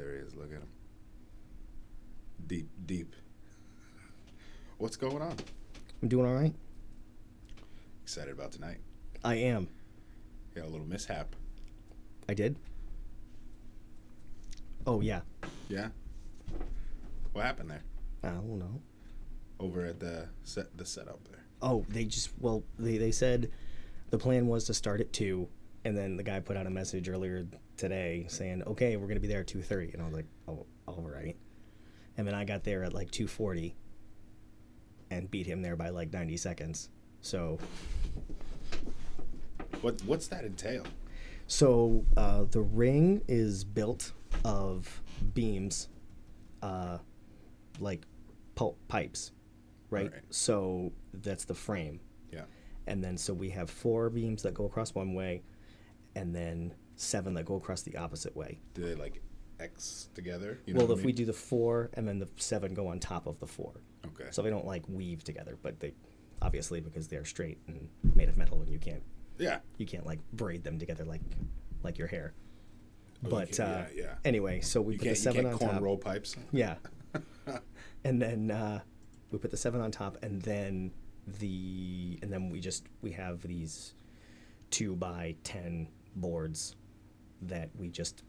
There he is. Look at him. Deep, deep. What's going on? I'm doing all right. Excited about tonight. I am. Got a little mishap. I did? Oh, yeah. Yeah? What happened there? I don't know. Over at the setup there. Oh, they said the plan was to start at 2, and then the guy put out a message earlier today saying, okay, we're going to be there at 2:30. And I was like, oh, all right. And then I got there at like 2:40 and beat him there by like 90 seconds. So... What's that entail? So the ring is built of beams, like pipes, right? So that's the frame. Yeah. And then so we have 4 beams that go across one way, and then 7 that go across the opposite way. Do they like X together? You know well, if we do the 4, and then the 7 go on top of the 4. Okay. So they don't like weave together, but they obviously because they're straight and made of metal, and you can't. Yeah. You can't like braid them together like your hair. Oh, but yeah. Anyway, so we put the 7 on top. You can't cornrow pipes. Yeah. And then we put the 7 on top, and then we have these 2x10 boards that we just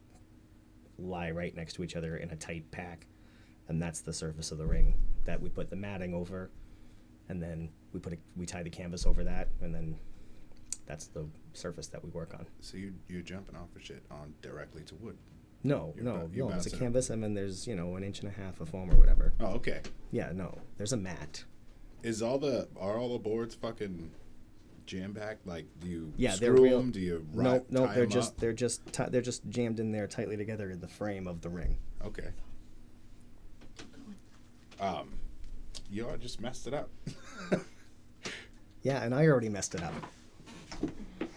lie right next to each other in a tight pack, and that's the surface of the ring that we put the matting over, and then we tie the canvas over that, and then that's the surface that we work on. So you're jumping off of shit on directly to wood. No. It's a bouncing canvas, and then there's 1.5 inches of foam or whatever. Oh, okay. Yeah, no, there's a mat. Are all the boards fucking jam packed? Like, do you they're screw real. them? Do you No, tie they're them just up? they're just jammed in there tightly together in the frame of the ring. Okay. Y'all just messed it up. Yeah, and I already messed it up.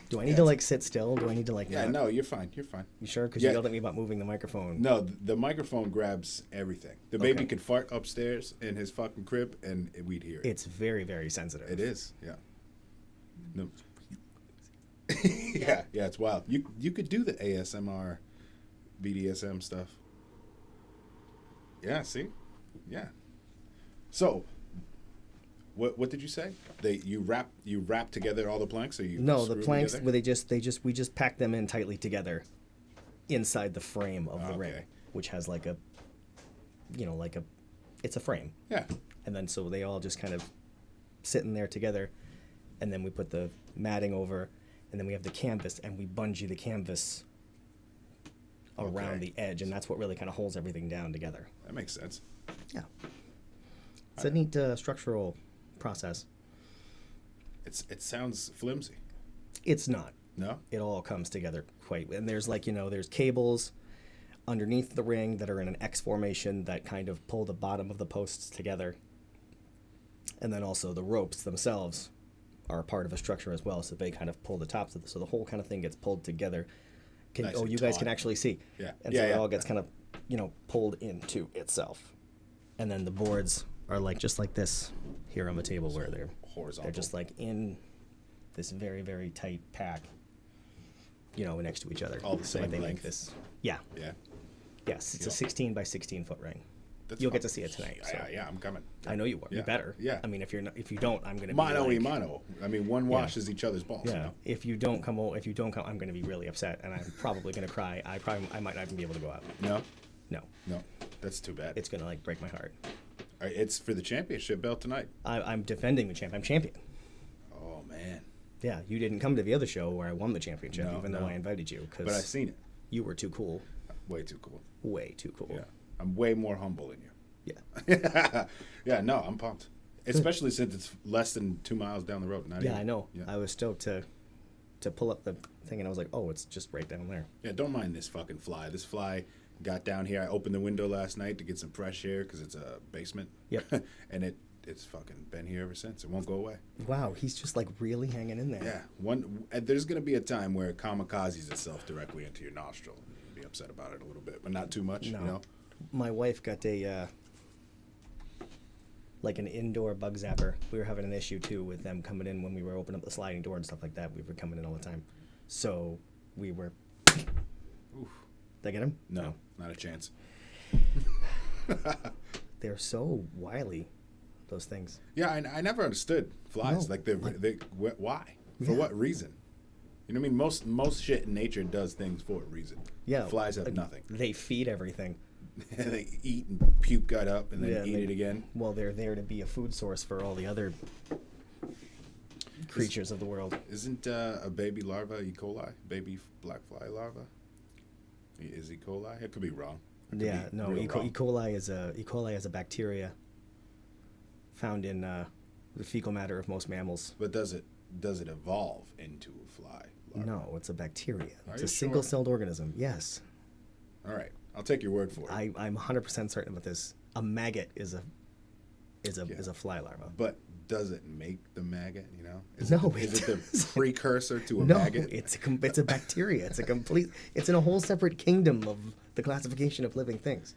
Do I need to like sit still? Do I need to like? Yeah, no, you're fine. You're fine. You sure? Because you yelled at me about moving the microphone. No, the microphone grabs everything. The baby could fart upstairs in his fucking crib, and we'd hear it. It's very, very sensitive. It is, yeah. No. yeah, it's wild. You could do the ASMR, BDSM stuff. Yeah, see, yeah. So, what did you say? You wrap together all the planks, or you? No, the screw planks them where we just pack them in tightly together, inside the frame of the ring, Okay. which has like a, it's a frame. Yeah. And then so they all just kind of sit in there together, and then we put the matting over, and then we have the canvas, and we bungee the canvas around the edge, and that's what really kind of holds everything down together. That makes sense. Yeah. It's a neat structural process. It sounds flimsy. It's not. No? It all comes together and there's there's cables underneath the ring that are in an X formation that kind of pull the bottom of the posts together. And then also the ropes themselves are a part of a structure as well, so they kind of pull the tops of so the whole kind of thing gets pulled together. Nice you guys can actually see. Yeah. And so it all gets kind of, pulled into itself. And then the boards are just like this here on the table where they're horizontal. They're just like in this very, very tight pack, next to each other. All the same they length. make this. Yeah. Yeah. Yes, it's a 16 by 16 foot ring. That's You'll fun. get to see it tonight. So. Yeah, I'm coming. I know you will. Yeah. You better. Yeah. I mean, if you don't, I'm gonna Mano be y mano. I mean, one washes each other's balls. Yeah. You know? If you don't come, I'm gonna be really upset, and I'm probably gonna cry. I might not even be able to go out. No. No. That's too bad. It's gonna break my heart. All right, it's for the championship belt tonight. I'm defending the champ. I'm champion. Oh man. Yeah, you didn't come to the other show where I won the championship, No, even though I invited you. But I've seen it. You were too cool. Way too cool. Way too cool. Yeah. I'm way more humble than you. Yeah. Yeah, no, I'm pumped. Especially since it's less than 2 miles down the road. I know. Yeah. I was stoked to pull up the thing, and I was like, oh, it's just right down there. Yeah, don't mind this fucking fly. This fly got down here. I opened the window last night to get some fresh air because it's a basement. Yep. And it's fucking been here ever since. It won't go away. Wow, he's just really hanging in there. Yeah. There's going to be a time where it kamikazes itself directly into your nostril. You'll be upset about it a little bit, but not too much, No. My wife got an indoor bug zapper. We were having an issue too with them coming in when we were opening up the sliding door and stuff like that. We were coming in all the time. So we were... Oof. Did I get him? No, not a chance. They're so wily, those things. Yeah, I never understood flies. No, Why? For what reason? You know what I mean? Most shit in nature does things for a reason. Yeah. Flies have nothing. They feed everything. They eat and puke gut up and then eat it again. Well, they're there to be a food source for all the other creatures of the world. Isn't a baby larva E. coli? Baby black fly larva? Is E. coli? It could be wrong. Yeah, no. E. coli is a bacteria found in the fecal matter of most mammals. But does it evolve into a fly larva? No, it's a bacteria. It's you a sure? single-celled organism. Yes. All right, I'll take your word for it. I'm 100% certain about this. A maggot is a fly larva. But does it make the maggot? You know? Is No, it the precursor to a No, maggot? it's a bacteria. It's in a whole separate kingdom of the classification of living things.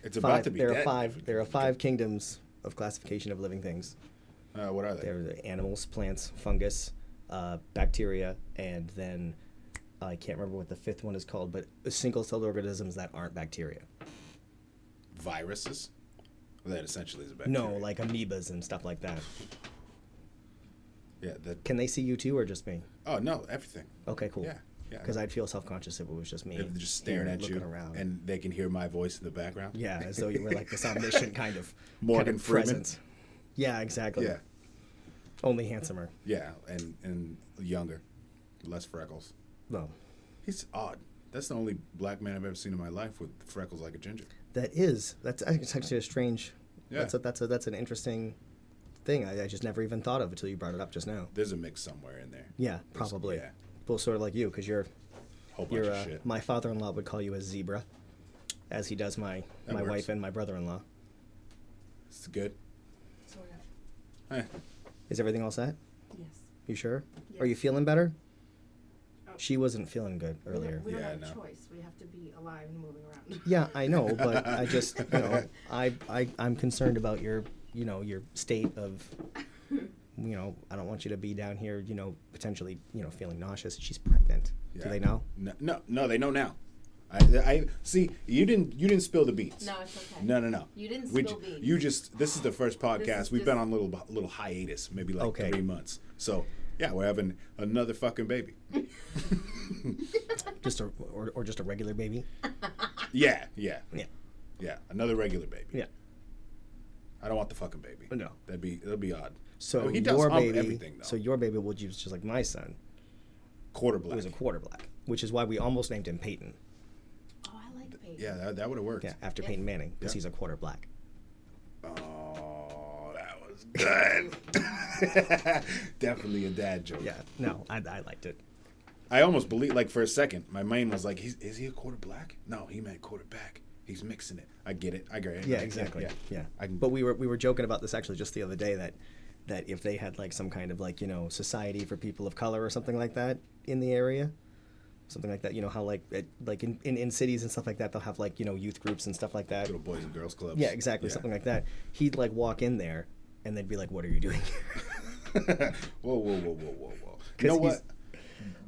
It's about to be There dead. are five kingdoms of classification of living things. What are they? There are the animals, plants, fungus, bacteria, and then I can't remember what the fifth one is called, but single-celled organisms that aren't bacteria. Viruses? Well, that essentially is a bacteria. No, like amoebas and stuff like that. Yeah. Can they see you too, or just me? Oh no, everything. Okay, cool. Yeah. Yeah. Because I'd feel self-conscious if it was just me. If they're just staring here at you, looking around. and they can hear my voice in the background. Yeah, as though you were like this omniscient kind of Morgan Freeman. presence. Yeah, exactly. Yeah. Only handsomer. Yeah, and younger, less freckles. Well, He's odd. That's the only black man I've ever seen in my life with freckles like a ginger. that's actually a strange. Yeah. That's an interesting thing. I just never even thought of until you brought it up just now. There's a mix somewhere in there. Yeah, probably. Yeah. Well, sort of like you, because Whole bunch of shit. my father-in-law would call you a zebra, as he does my That works. wife and my brother-in-law. It's good. Sort of. Eh. Is everything all set? Yes. You sure? Yes. Are you feeling better? Oh. She wasn't feeling good earlier. We don't Yeah, have a no. choice. We have to be alive and moving around. Yeah, I know, but I just, I'm concerned about your state of, I don't want you to be down here, potentially, feeling nauseous. She's pregnant. Yeah. Do they know? No, they know now. I see. You didn't spill the beans. No, it's okay. No. You didn't We spill j- beans. You just. This is the first podcast. is We've been just- on a little hiatus, maybe like Okay. 3 months. So yeah, we're having another fucking baby. Just or just a regular baby? Yeah. Yeah. Another regular baby. Yeah. I don't want the fucking baby. No. That'll be odd. So he does your hump baby, everything though. so your baby will use just like my son. Quarter Who black. was a quarter black, which is why we almost named him Peyton. Oh, I like Peyton. Yeah, that would have worked. Yeah, after Peyton Manning, because Yeah. he's a quarter black. Oh, that was good. Definitely a dad joke. Yeah, no, I liked it. I almost believe, like for a second, my mind was like, is he a quarter black? No, he meant quarterback. He's mixing it. I get it. I get it. Yeah, exactly. Yeah. I can, But we were joking about this actually just the other day that if they had like some kind of like society for people of color or something like that in the area, something like that. How like in cities and stuff like that they'll have like youth groups and stuff like that. little boys and girls clubs. Yeah, exactly, something like that. He'd like walk in there and they'd be like, "What are you doing here?" Whoa. You know what?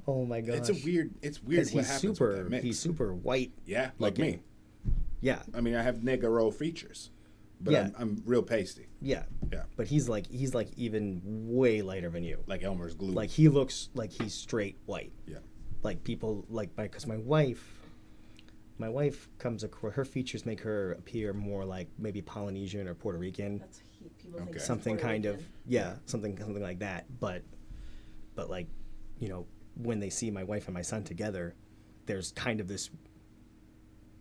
Oh my gosh. It's weird what He's happens with that mix. he's super white. Yeah, like me. Yeah. I mean, I have Negro features, but Yeah. I'm real pasty. Yeah. Yeah. But he's like even way lighter than you. Like Elmer's glue. Like he looks like he's straight white. Yeah. Like people because my wife comes across, her features make her appear more like maybe Polynesian or Puerto Rican, That's people think Okay. it's something Puerto kind of Rican. something like that. But like when they see my wife and my son together, there's kind of this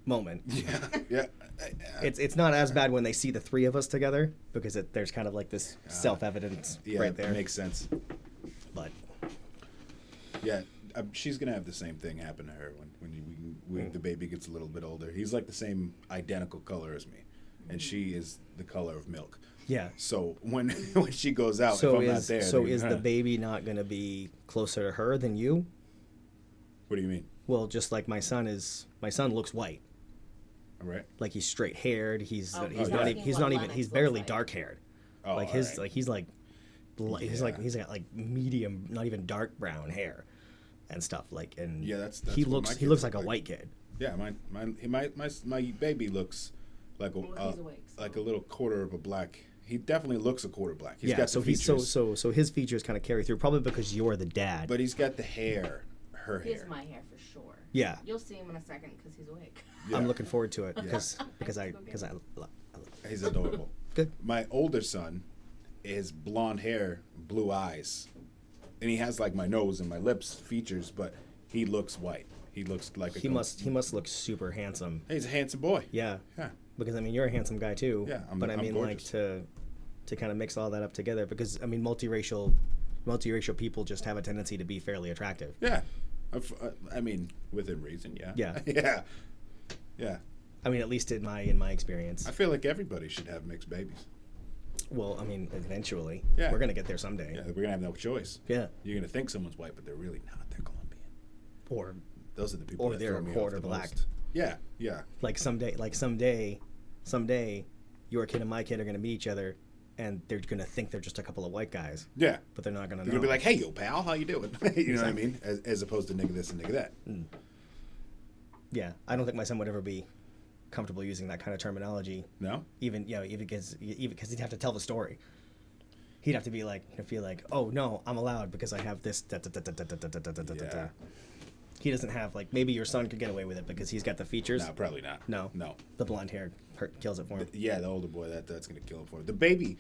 moment. Yeah. It's not as bad when they see the three of us together because there's kind of like this self-evidence Yeah, right there. makes sense. But Yeah, she's gonna have the same thing happen to her when the baby gets a little bit older. He's like the same identical color as me, and she is the color of milk. yeah. So when she goes out, So if I'm not there, is the baby not going to be closer to her than you? What do you mean? Well, just like my son looks white. All right. Like he's straight haired. He's Oh, he's he's not asking he's what not even Lennox he's looks barely like. dark haired. Oh, Like all his right. like he's like Yeah. he's got like medium, not even dark brown hair and stuff. Like and Yeah, that's he what my looks kids like a look like. white kid. Yeah, my baby looks like Well, he's awake, so. like a little quarter of a black. He definitely looks a quarter black. He's yeah, got so the features, so his features kind of carry through, probably because you're the dad. but he's got the hair, her He's hair. my hair for sure. Yeah. You'll see him in a second because he's awake. Yeah. I'm looking forward to it Yeah. because I He's adorable. good. My older son is blonde hair, blue eyes, and he has like my nose and my lips features, but he looks white. He looks like a. He must look super handsome. He's a handsome boy. Yeah. Yeah. Because I mean you're a handsome guy too. Yeah, but I I'm mean gorgeous. like to kind of mix all that up together, because I mean multiracial people just have a tendency to be fairly attractive. Yeah. I mean, within reason. Yeah. Yeah. Yeah. Yeah. I mean, at least in my experience. I feel like everybody should have mixed babies. Well, I mean, eventually, Yeah. we're gonna get there someday. Yeah, we're gonna have no choice. Yeah. You're gonna think someone's white, but they're really not. They're Colombian. Or Those are the people. Or that they're throw a me quarter off the black. most. Yeah. Yeah. like someday, your kid and my kid are gonna meet each other, and they're gonna think they're just a couple of white guys, Yeah. but they're not gonna They're know. gonna be like, "Hey, yo, pal, how you doing?" You know what I mean? As opposed to nigga this and nigga that. Yeah, I don't think my son would ever be comfortable using that kind of terminology. No. Even because he'd have to tell the story. He'd have to be like, he'd feel like, oh no, I'm allowed because I have this. Yeah. He doesn't have like, maybe your son could get away with it because he's got the features. No, probably not. No. No. The blonde hair kills it for him. Yeah, the older boy, that's gonna kill him for him. The baby,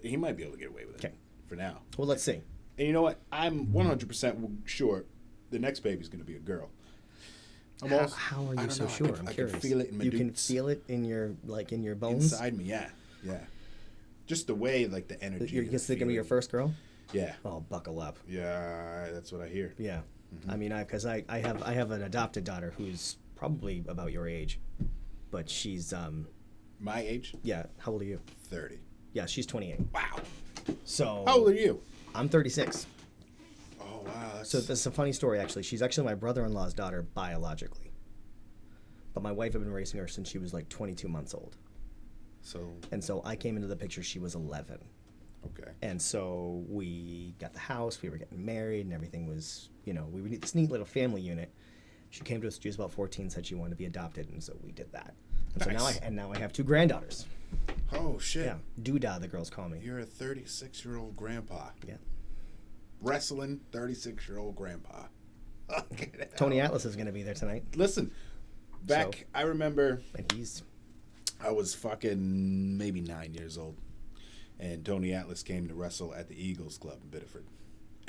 he might be able to get away with it. Okay. For now. Well, let's see. And you know what? I'm 100% sure the next baby's gonna be a girl. How are I you don't so know, sure? I I'm can curious. feel it in my You can doots. feel it in your bones. Inside me, yeah, yeah. Just the way, like the energy. You're and just the gonna be your feeling. first girl. Yeah, Oh, buckle up. yeah. That's what I hear. Yeah, I mean, because I have an adopted daughter who's probably about your age, but she's My age, yeah. How old are you? 30. Yeah, she's 28. Wow. So How old are you? I'm 36. Oh wow. That's... So this is a funny story actually. She's actually my brother-in-law's daughter biologically, but my wife had been raising her since she was like 22 months old, so and so I came into the picture. She was 11. okay. And so we got the house, we were getting married, and everything was, we were this neat little family unit. She came to us, she was about 14, said she wanted to be adopted, and so we did that. And so Nice. now I have 2 granddaughters. Oh shit. Yeah, Doodah, the girls call me. You're a 36-year-old grandpa. Yeah. Wrestling 36-year-old grandpa. Tony Atlas is going to be there tonight, Listen, back So- I remember and he's I was fucking maybe 9 years old, and Tony Atlas came to wrestle at the Eagles Club in Biddeford,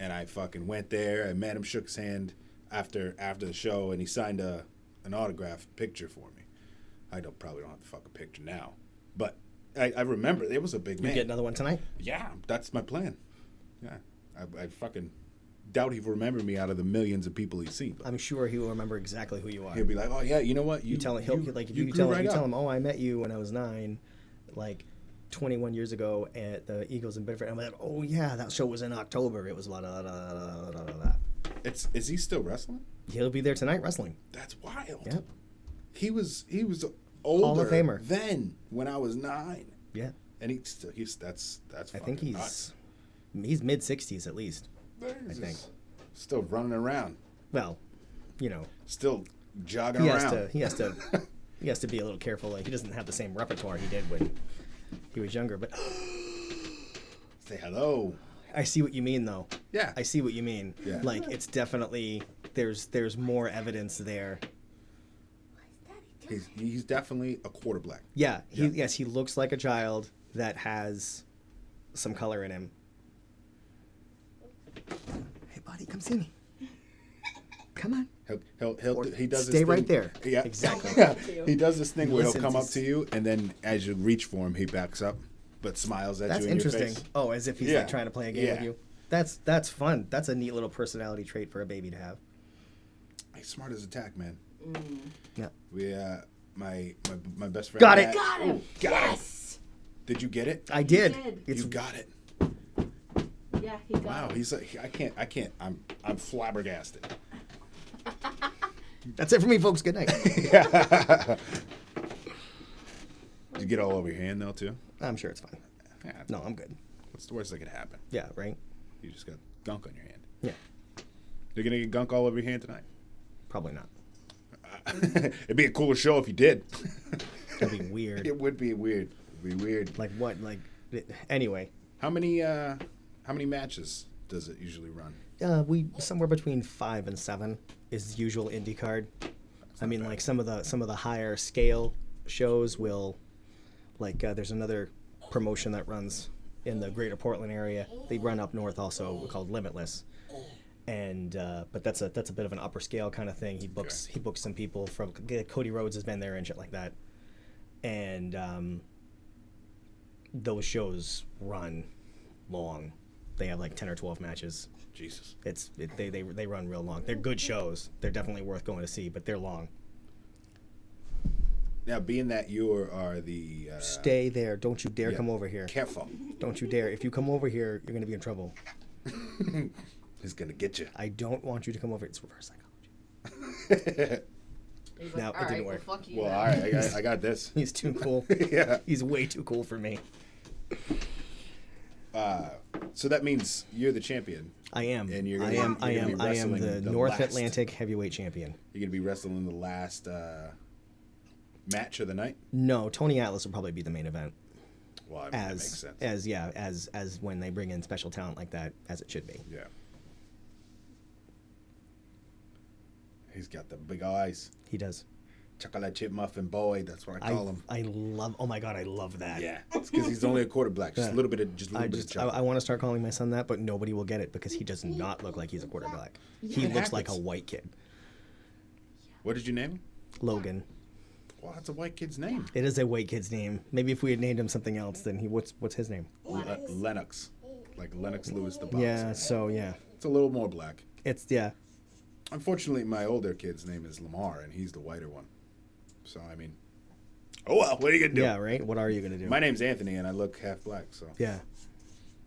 and I fucking went there. I met him, shook his hand after the show, and he signed an autograph picture for me. I probably don't have the fucking picture now, but I remember it was a big you man. get another one tonight. Yeah, that's my plan. Yeah, I fucking doubt he'll remember me out of the millions of people he's seen. But I'm sure he will remember exactly who you are. he'll be like, "Oh yeah, you know what? You tell him if you grew tell him right you up." tell him, oh, I met you when I was 9, like 21 years ago at the Eagles in Bedford. I'm like, oh yeah, that show was in October. It was a lot of. Is he still wrestling? He'll be there tonight wrestling. That's wild. Yeah, He was older Hall of Famer. then when I was 9, yeah. and he's that's I fucking think nuts. he's mid 60s at least. He's think. still running around, Well, still jogging he has around. to he has to be a little careful. Like he doesn't have the same repertoire he did when he was younger. But Say hello. I see what you mean, though. Yeah. I see what you mean. Yeah. Like it's definitely there's more evidence there. He's definitely a quarter black. Yeah, Yeah. yes, he looks like a child that has some color in him. Hey, buddy, come see me. Come on. He does stay this right thing, there. Yeah, Exactly. Yeah. He does this thing where he'll Listens, come up he's- to you, and then as you reach for him, he backs up, but smiles at That's you in interesting. your face. Oh, as if he's Yeah. like trying to play a game with Yeah. you. That's fun. That's a neat little personality trait for a baby to have. He's smart as a tack, man. Yeah. We my best friend. Got it. Matt- Got him. Oh, got Yes. it. Did you get it? I did. did. It's You got it. Yeah, he got Wow. it. He's like, I can't. I'm flabbergasted. that's it for me, folks. Good night. Did you get all over your hand though too? I'm sure it's fine. Yeah. No, I'm good. What's the worst that could happen? Yeah, right? You just got gunk on your hand. Yeah. You're gonna get gunk all over your hand tonight. Probably not. It'd be a cooler show if you did. That'd be weird. It would be weird. It'd be weird. Like what? Anyway. How many matches does it usually run? We somewhere between 5 and 7 is the usual indie card. I mean, like some of the higher scale shows will, like there's another promotion that runs in the greater Portland area. They run up north also called Limitless, and but that's a bit of an upper scale kind of thing. He books some people from Cody Rhodes has been there and shit like that, and those shows run long. They have like 10 or 12 matches. Jesus. They run real long. They're good shows. They're definitely worth going to see, but they're long. Now, being that you are the... Stay there. Don't you dare come over here. Careful. Don't you dare. If you come over here, you're going to be in trouble. He's going to get you. I don't want you to come over. It's reverse psychology. He's No, like, it didn't well, work. fuck you. Well, then." all right. I got this. He's too cool. Yeah. He's way too cool for me. So that means you're the champion. I am. And I am the wrestling North last. Atlantic heavyweight champion. You're going to be wrestling the last match of the night? No, Tony Atlas will probably be the main event. Well, I mean, that makes sense. As when they bring in special talent like that, as it should be. Yeah. He's got the big eyes. He does. Chocolate chip muffin boy. That's what I call him. I love. Oh my god, I love that. Yeah, it's because he's only a quarter black. Just a little bit of chocolate. I want to start calling my son that, but nobody will get it because he does not look like he's a quarter black. He looks like a white kid. What did you name him? Logan. Well, that's a white kid's name. It is a white kid's name. Maybe if we had named him something else, then what's his name? Lennox, like Lennox Lewis the boxer. Yeah. So yeah. It's a little more black. It's yeah. Unfortunately, my older kid's name is Lamar, and he's the whiter one. So I mean, oh well, what are you gonna do? Yeah. Right. What are you gonna do? My name's Anthony, and I look half black. So Yeah.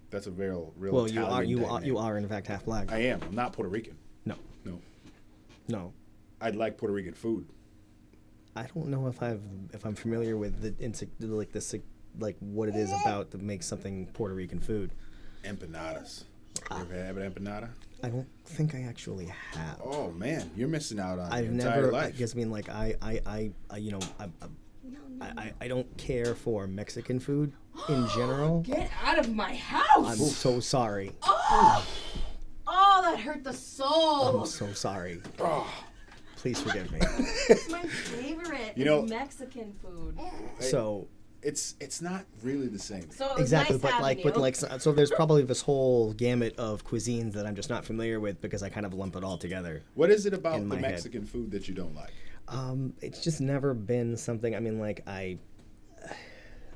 that's a real. Well, Italian you are in fact half black. I am. I'm not Puerto Rican. No. No. I'd like Puerto Rican food. I don't know if I'm familiar with like what it is about that makes something Puerto Rican food. Empanadas. You ever have an empanada? I don't think I actually have. Oh man, you're missing out on I've your entire never. life. I guess I mean like I don't care for Mexican food in general. Get out of my I'm house! so sorry. Oh, that hurt the soul. I'm so sorry. Oh, Please forgive me. It's my favorite. You know- It's Mexican food. So it's not really the same. So it was exactly, nice but having like, you. so there's probably this whole gamut of cuisines that I'm just not familiar with because I kind of lump it all together. What is it about In the my head. Mexican food that you don't like? It's just never been something. I mean, like I've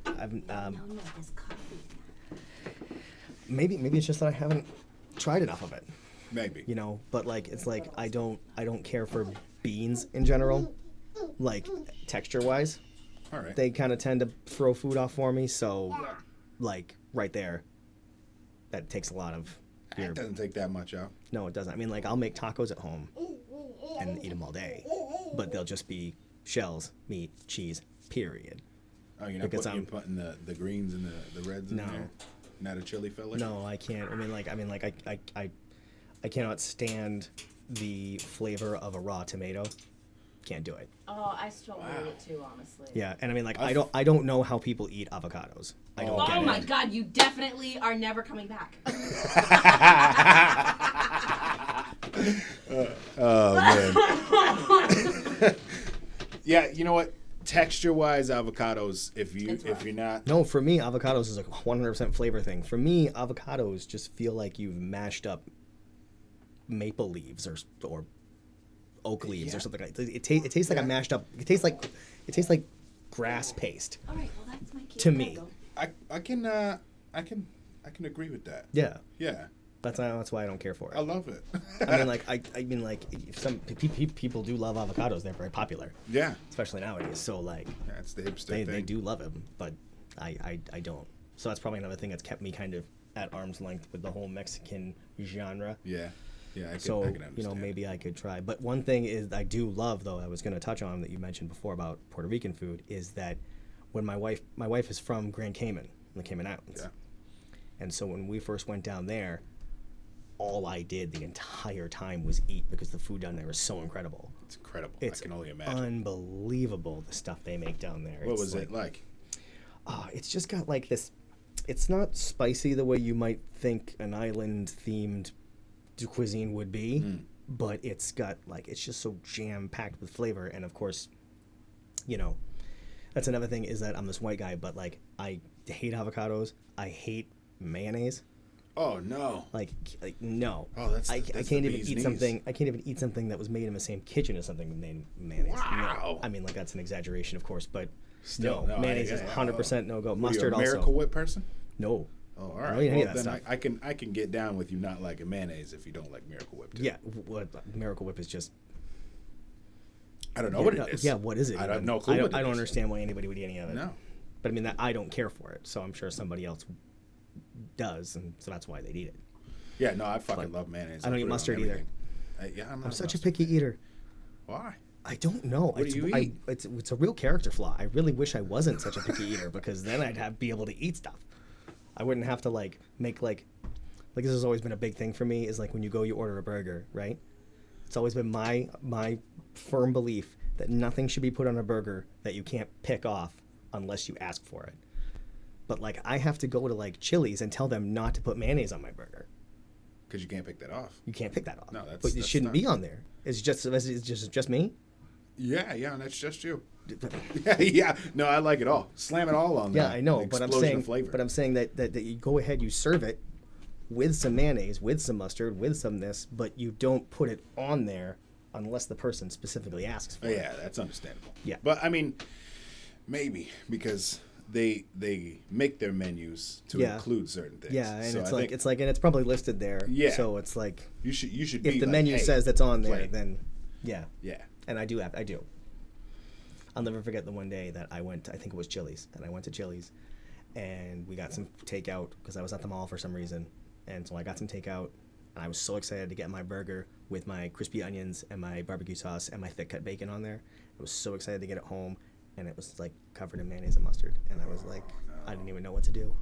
This coffee. maybe it's just that I haven't tried enough of it, Maybe. you know. But like it's like I don't care for beans in general, like texture wise. All right. They kind of tend to throw food off for me. So like right there, that takes a lot of your. It doesn't take that much out. No, it doesn't. I mean, like I'll make tacos at home and eat them all day, but they'll just be shells, meat, cheese, period. Oh, you're not Because you're putting the greens and the reds in No. there? Not a chili fella? No, I can't. I mean, like I cannot stand the flavor of a raw tomato. Can't do it. Oh, I struggle with it too, honestly. Yeah, and I mean, like I don't know how people eat avocados. I don't get Oh it. my god, you definitely are never coming back. Oh man. Yeah, you know what? Texture-wise, avocados. If you're not, No, for me, avocados is a 100% flavor thing. For me, avocados just feel like you've mashed up maple leaves or oak leaves or something like that. It tastes like a mashed up. It tastes like grass paste. All right, well that's my key. To me. I can agree with that. Yeah, Yeah, that's why I don't care for I it. love it. I mean like some people do love avocados. They're very popular, Yeah, especially nowadays. So like that's the hipster they thing. do love them, but I don't. So that's probably another thing that's kept me kind of at arm's length with the whole Mexican genre. Yeah, yeah. I So, can understand. maybe I could try. But one thing is I do love, though, I was going to touch on that you mentioned before about Puerto Rican food, is that when my wife is from Grand Cayman, the Cayman Islands. Yeah. And so when we first went down there, all I did the entire time was eat because the food down there is so incredible. It's incredible. It's I can only imagine. unbelievable the stuff they make down there. What It's was it like? It's just got like this. It's not spicy the way you might think an island-themed cuisine would be, but it's got like it's just so jam-packed with flavor. And of course, you know, that's another thing is that I'm this white guy, but like I hate avocados. I hate mayonnaise. Oh no! Like no. Oh, that's I the can't even bee's eat knees. something. I can't even eat something that was made in the same kitchen as something named mayonnaise. Wow. No. I mean, like that's an exaggeration, of course, but Still, no, mayonnaise is 100% no go. Mustard Are you a Miracle also. Whip person? No. Oh, all I right. don't eat any of Well, that then stuff. I can get down with you not liking mayonnaise if you don't like Miracle Whip. Too. Yeah, what Miracle Whip is just. I don't know what it is. Yeah, what is it? I don't even? know. Clue I what don't, it I don't is. understand why anybody would eat any of it. No. But I mean, that I don't care for it, so I'm sure somebody else does, and so that's why they'd eat it. Yeah, no, I fucking love mayonnaise. I don't put eat it on mustard either. everything. I'm I'm such a mustard. picky eater. Why? I don't know. What do you eat? It's a real character flaw. I really wish I wasn't such a picky eater because then I'd be able to eat stuff. I wouldn't have to like make like this has always been a big thing for me is like when you order a burger, right? It's always been my firm belief that nothing should be put on a burger that you can't pick off unless you ask for it. But like I have to go to like Chili's and tell them not to put mayonnaise on my burger. Because you can't pick that off. You can't pick that off. No, that's- but it that's shouldn't not- be on there. It's just me. Yeah, and that's just you. Yeah. No, I like it all. Slam it all on there. Yeah, I know, The but I'm explosion saying, of flavor. that you go ahead, you serve it with some mayonnaise, with some mustard, with some this, but you don't put it on there unless the person specifically asks for Oh, it. yeah, that's understandable. Yeah. But I mean, maybe because they make their menus to Yeah. include certain things. Yeah, and So it's I like think and it's probably listed there. Yeah. So it's like you should if be the like, menu hey, says it's on there, play. then yeah. Yeah. And I do. I'll never forget the one day that I went. I think it was Chili's, and I went to Chili's, and we got some takeout because I was at the mall for some reason, and so I got some takeout, and I was so excited to get my burger with my crispy onions and my barbecue sauce and my thick cut bacon on there. I was so excited to get it home, and it was like covered in mayonnaise and mustard, and I was like, I didn't even know what to do.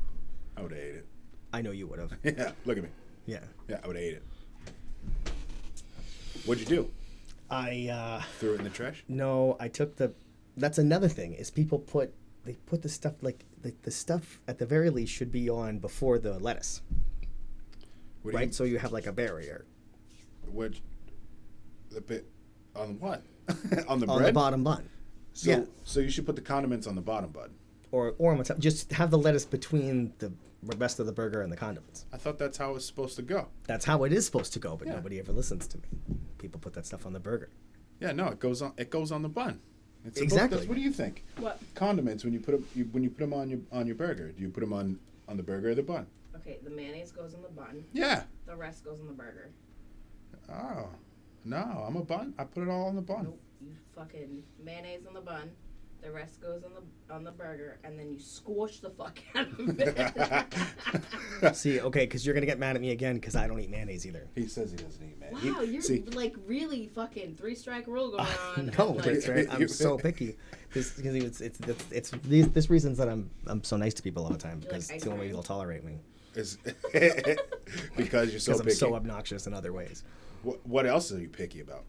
I would have ate it. I know you would have. Yeah, look at me. Yeah. Yeah, I would have ate it. What'd you do? I Threw it in the trash? no, I took the. That's another thing is people put the stuff like the stuff at the very least should be on before the lettuce. What do Right, so you have like a barrier Which the bit on what? On the on bread? the bottom bun, So, yeah. so you should put the condiments on the bottom bud. or on the top. Just have the lettuce between the rest of the burger and the condiments. I thought that's how it's supposed to go. That's how it is supposed to go, but Yeah. nobody ever listens to me. People put that stuff on the burger. Yeah, no, it goes on. It goes on the bun. It's Exactly. What do you think? What? Condiments when you put them on your burger. Do you put them on the burger or the bun? Okay, the mayonnaise goes in the bun. Yeah. The rest goes in the burger. Oh, no, I'm a bun. I put it all on the bun. Nope. You fucking mayonnaise on the bun. The rest goes on the burger, and then you squash the fuck out of it. See, okay, because you're gonna get mad at me again because I don't eat mayonnaise either. He says he doesn't eat man. Wow, you're like really fucking 3-strike rule going on. No, and, like, that's right. I'm so picky. This this reasons that I'm so nice to people all the time You like because ice it's the only way cream? they'll tolerate me It's because you're so because I'm picky. so obnoxious in other ways. What else are you picky about?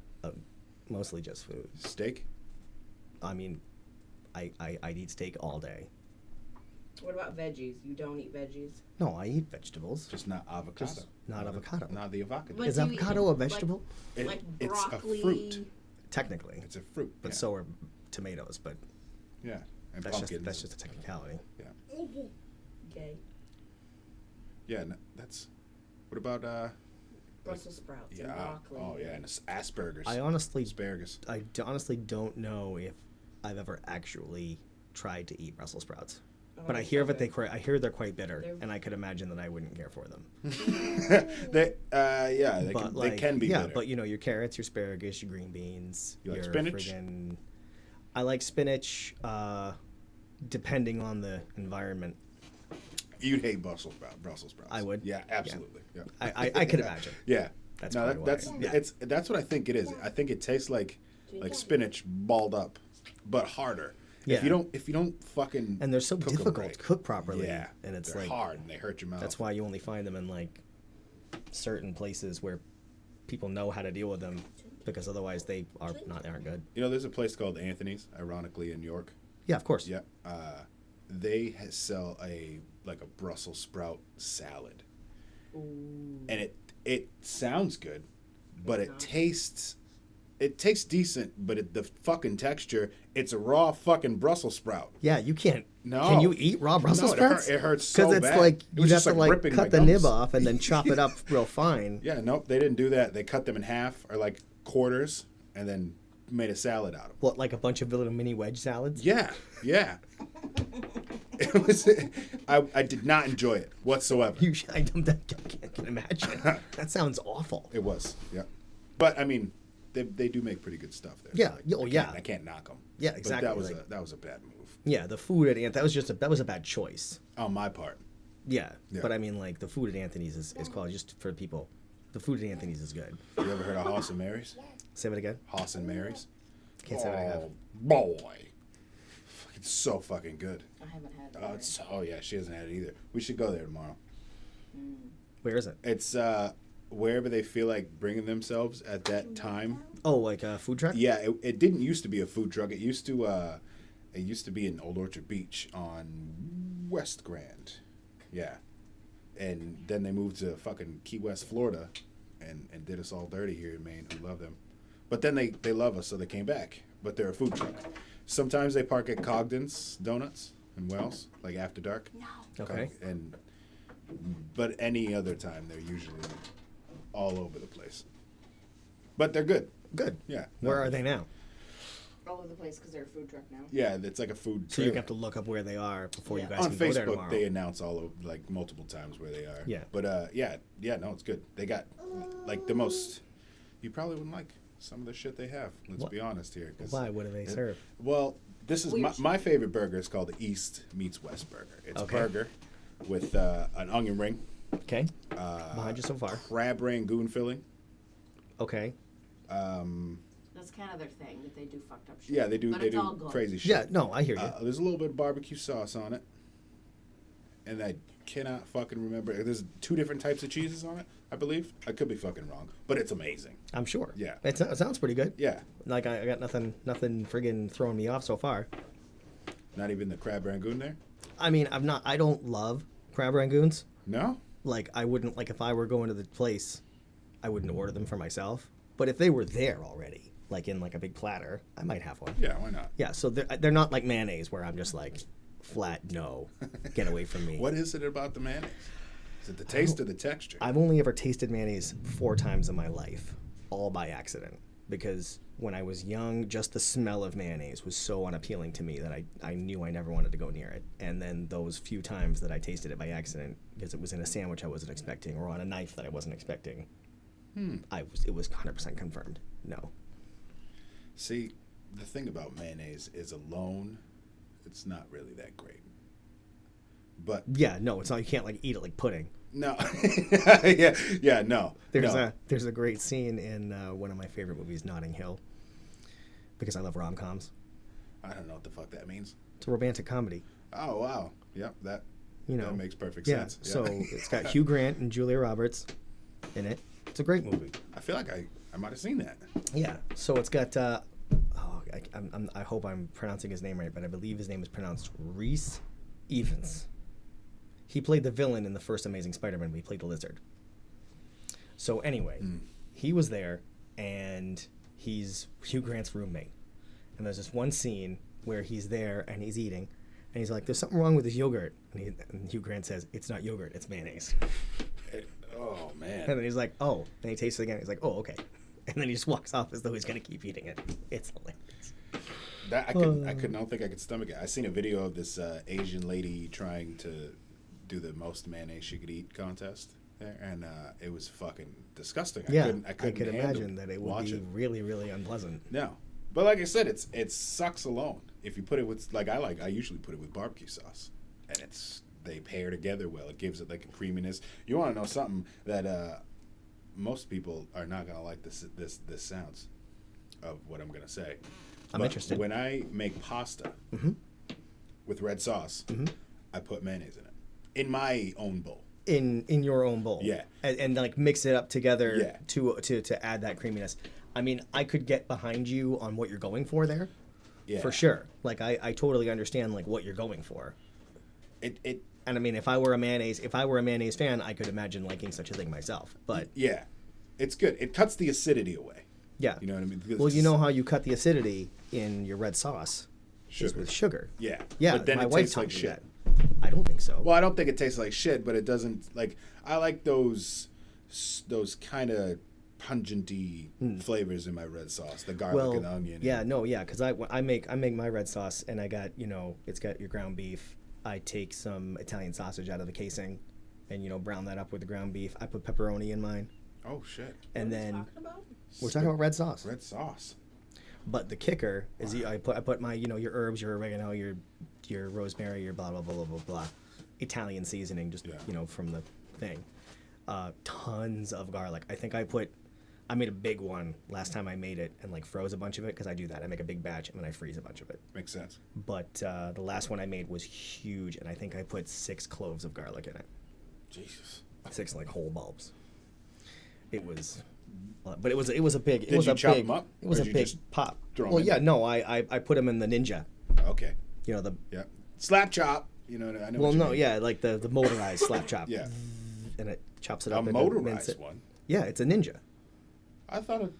Mostly just food. Steak? I mean, I'd eat steak all day. What about veggies? You don't eat veggies? No, I eat vegetables. Just not avocado. Just not avocado. Not the avocado. But Is do you eat, avocado a vegetable? Like It's a broccoli. fruit. Technically, It's a fruit. but yeah. so are tomatoes. But Yeah. And that's pumpkins. just a technicality. Yeah. Okay. Yeah. That's. What about Brussels sprouts and yeah? broccoli. Oh yeah, and Asperger's. I honestly Asparagus. honestly don't know if I've ever actually tried to eat Brussels sprouts. Oh, But I it's hear so that good. I hear they're quite bitter, They're- and I could imagine that I wouldn't care for them. They can be yeah, bitter. but you know, your carrots, your asparagus, your green beans. You like your spinach? I like spinach, depending on the environment. You'd hate Brussels sprouts. I would. Yeah, absolutely. Yeah. I could imagine. Yeah. That's no, probably that's why. Yeah. that's what I think it is. I think it tastes like spinach balled up, but harder. Yeah. If you don't fucking And they're so cook 'em difficult right. to cook properly. Yeah, and it's they're like hard and they hurt your mouth. that's why you only find them in like certain places where people know how to deal with them, because otherwise they aren't good. You know, there's a place called Anthony's, ironically, in York. Yeah, of course. Yeah. They sell a Brussels sprout salad. Ooh. And it sounds good, but It's it not. tastes decent, but the fucking texture, it's a raw fucking Brussels sprout. Yeah, you can't. No. Can you eat raw Brussels No, sprouts? it hurts so Because it's bad. like It you'd was have just to like like ripping my cut the gums. nib off and then chop it up real fine. Yeah, nope, they didn't do that. They cut them in half or like quarters and then made a salad out of them. What, like a bunch of little mini wedge salads? Yeah, yeah. It was. I did not enjoy it whatsoever. I can imagine. That sounds awful. It was, yeah. But I mean, they do make pretty good stuff there. Yeah, So, oh, I yeah. can't- I can't knock them. Yeah, exactly, But that was a bad move Yeah, the food at that was a bad choice. on my part. Yeah, Yeah. but I mean, like the food at Anthony's is quality just for people. The food at Anthony's is good. You ever heard of Hoss and Mary's? Say it again. Hoss and Mary's. Can't say what I have. Oh boy, it's so fucking good. I haven't had that. Oh yeah, she hasn't had it either. We should go there tomorrow. Where is it? It's wherever they feel like bringing themselves at that time. Oh, like a food truck? Yeah, it didn't used to be a food truck. It used to be in Old Orchard Beach on West Grand. Yeah. And then they moved to fucking Key West, Florida and did us all dirty here in Maine, who love them. But then they love us, so they came back. But they're a food truck. Sometimes they park at Cogden's Donuts in Wells, like after dark. No. Okay. But any other time, they're usually all over the place. But they're good. Good. Yeah. Where are they now? All over the place because they're a food truck now. Yeah, it's like a food. So you trailer. have to look up where they are before you Yeah. guys On can go there Facebook, tomorrow. they announce all of like multiple times where they are. Yeah. But no, it's good. They got like the most. You probably wouldn't like some of the shit they have. Let's What? be honest here. 'Cause Why? What do they serve? Well, this is Weird my favorite burger. Is called the East Meets West Burger. It's Okay. a burger with an onion ring, Okay. Behind you so far. crab rangoon filling. Okay. That's kind of their thing, that they do fucked up shit. Yeah, they do. But They it's all do good. crazy shit. Yeah. No, I hear you. There's a little bit of barbecue sauce on it, and I cannot fucking remember. There's 2 different types of cheeses on it, I believe. I could be fucking wrong, but it's amazing. I'm sure. Yeah. It sounds pretty good. Yeah, Like I got nothing friggin' throwing me off so far. not even the crab rangoon there. I mean, I don't love crab rangoons. No, Like I wouldn't, like if I were going to the place, I wouldn't order them for myself. But if they were there already, like in like a big platter, I might have one. yeah, why not? Yeah, so they're not like mayonnaise where I'm just like flat no, get away from me. What is it about the mayonnaise? Is it the taste or the texture? I've only ever tasted mayonnaise 4 times in my life, all by accident. Because when I was young, just the smell of mayonnaise was so unappealing to me that I knew I never wanted to go near it. And then those few times that I tasted it by accident, because it was in a sandwich I wasn't expecting or on a knife that I wasn't expecting, it was 100% confirmed. No. See, the thing about mayonnaise is alone, it's not really that great. But Yeah, no, it's not. You can't like eat it like pudding. no, yeah, no. There's a great scene in one of my favorite movies, Notting Hill, because I love rom-coms. I don't know what the fuck that means. It's a romantic comedy. Oh wow, yep, that You know, that makes perfect yeah. sense. So it's got Hugh Grant and Julia Roberts in it. It's a great movie. I feel like I might have seen that. Yeah. So it's got. I hope I'm pronouncing his name right, but I believe his name is pronounced Rhys Evans. He played the villain in the first Amazing Spider-Man. He played the Lizard. So anyway, he was there, and he's Hugh Grant's roommate. And there's this one scene where he's there and he's eating, and he's like, "There's something wrong with this yogurt." And Hugh Grant says, "It's not yogurt, it's mayonnaise." Oh man. And then he's like, "Oh." And he tastes it again. He's like, "Oh, okay." And then he just walks off as though he's gonna keep eating it. It's hilarious. That I don't think I could stomach it. I seen a video of this Asian lady trying to do the most mayonnaise she could eat contest there, and it was fucking disgusting. Yeah, I couldn't could handle imagine that it would be really, really unpleasant. No, but like I said, it sucks alone. If you put it with I usually put it with barbecue sauce, and they pair together well. It gives it like a creaminess. You want to know something that most people are not gonna like this sounds of what I'm gonna say. I'm interested. When I make pasta with red sauce, I put mayonnaise in it in my own bowl. in your own bowl. Yeah. And like mix it up together Yeah. to add that creaminess. I mean, I could get behind you on what you're going for there. Yeah. For sure. Like I totally understand like what you're going for. It And I mean, if I were a mayonnaise fan, I could imagine liking such a thing myself. But yeah, it's good. It cuts the acidity away. yeah. You know what I mean? Because Well, you it's know how you cut the acidity in your red sauce is sugar. with sugar. Yeah. Yeah, But then my it wife tastes taught like me shit. that. I don't think so. Well, I don't think it tastes like shit, but it doesn't like. I like those kind of pungenty flavors in my red sauce, the garlic and onion. Yeah, no, yeah, because I make my red sauce, and I got it's got your ground beef. I take some Italian sausage out of the casing, and brown that up with the ground beef. I put pepperoni in mine, Oh shit. and What are we then talking about? we're talking about red sauce. Red sauce. But the kicker is I put my your herbs, your oregano, your rosemary, your blah blah blah blah blah blah, Italian seasoning, just from the thing. Tons of garlic. I think I made a big one last time I made it and like froze a bunch of it because I do that. I make a big batch and then I freeze a bunch of it. Makes sense. But the last one I made was huge, and I think I put 6 cloves of garlic in it. Jesus. 6 like whole bulbs. It was, but it was a big. It Did was you a chop big, them up, It was or a did you big just pop. throw 'em Well, in yeah, there? no, I put them in the Ninja. Okay. The Yeah. Slap chop. I know. well, what you no, mean. yeah, like the motorized slap chop. Yeah. And it chops it A up. and motorized mince it. one. Yeah, it's a Ninja. I thought it.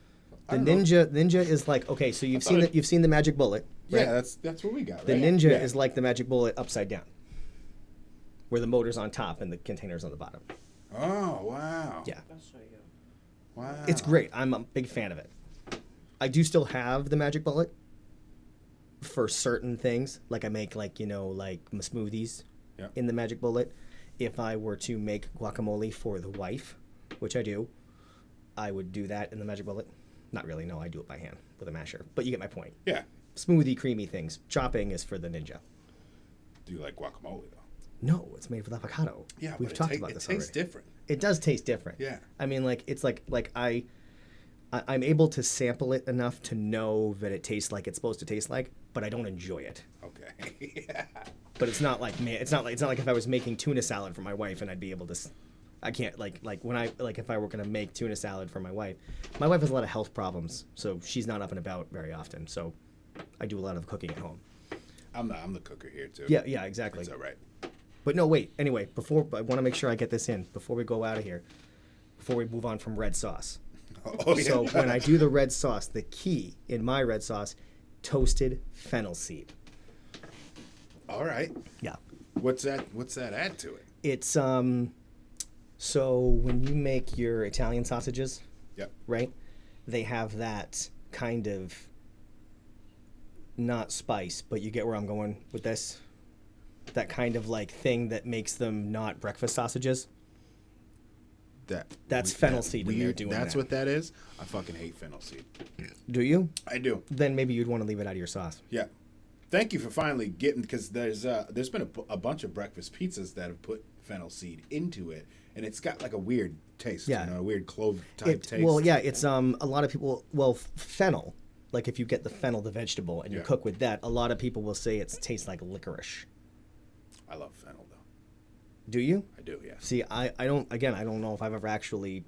The I don't know. Ninja is like, okay, so you've thought seen it- you've seen the Magic Bullet. Right? Yeah, that's what we got. The Right? Ninja Yeah. is like the Magic Bullet upside down, where the motor's on top and the container's on the bottom. Oh wow. Yeah, I'll show you. Wow. it's great. I'm a big fan of it. I do still have the Magic Bullet for certain things. Like I make like my smoothies Yeah. in the Magic Bullet. If I were to make guacamole for the wife, which I do, I would do that in the Magic Bullet. Not really. No, I do it by hand with a masher. But you get my point. Yeah. Smoothie, creamy things. Chopping is for the Ninja. Do you like guacamole though? No, it's made with avocado. Yeah, We've but talked it about it this tastes already. different. It does taste different. Yeah. I mean, like it's like I'm able to sample it enough to know that it tastes like it's supposed to taste like, but I don't enjoy it. Okay. Yeah. But it's not like it's not like if I was making tuna salad for my wife and I'd be able to. I can't like when I if I were gonna make tuna salad for my wife. My wife has a lot of health problems, so she's not up and about very often. So I do a lot of cooking at home. I'm the cooker here too. Yeah, exactly. Is that right? But no, wait. Anyway, I want to make sure I get this in before we go out of here. Before we move on from red sauce. Oh yeah. So when I do the red sauce, the key in my red sauce, toasted fennel seed. All right. Yeah. What's that add to it? It's so when you make your Italian sausages, Yep. right? They have that kind of not spice, but you get where I'm going with this. That kind of like thing that makes them not breakfast sausages. That's fennel seed when you're doing That's that. what that is. I fucking hate fennel seed. Do you? I do. Then maybe you'd want to leave it out of your sauce. Yeah. Thank you for finally getting, because there's been a bunch of breakfast pizzas that have put fennel seed into it, and it's got like a weird taste. Yeah. A weird clove type taste. Well, yeah, it's a lot of people. Well, fennel, like if you get the fennel, the vegetable, and you Yeah. cook with that, a lot of people will say it tastes like licorice. I love fennel though. Do you? I do. Yeah. See, I don't. Again, I don't know if I've ever actually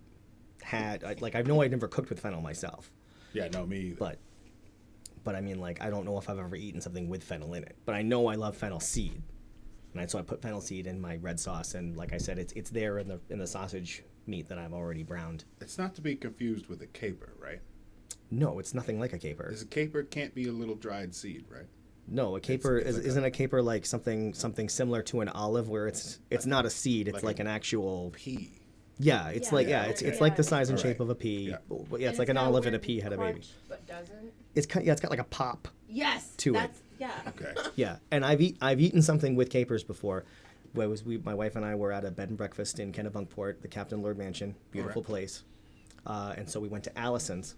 had. I know I've never cooked with fennel myself, Yeah. No, me either. but I mean, like, I don't know if I've ever eaten something with fennel in it. But I know I love fennel seed, and so I put fennel seed in my red sauce, and like I said, it's there in the sausage meat that I've already browned. It's not to be confused with a caper, right? No, it's nothing like a caper. Because a caper can't be a little dried seed, right? No, a caper it's like isn't a caper like something similar to an olive where it's not a seed, it's like like a- an actual. Pea. Yeah, it's like it's like the size and All shape right. of a pea. Yeah. But yeah, it's And like an got a olive and a weird pea had a baby. crunch, But doesn't. It's got like a pop. Yes. To it. that's, Yeah. Okay. Yeah, and I've eaten something with capers before. Where my wife and I were at a bed and breakfast in Kennebunkport, the Captain Lord Mansion, beautiful Alright. place, and so we went to Allison's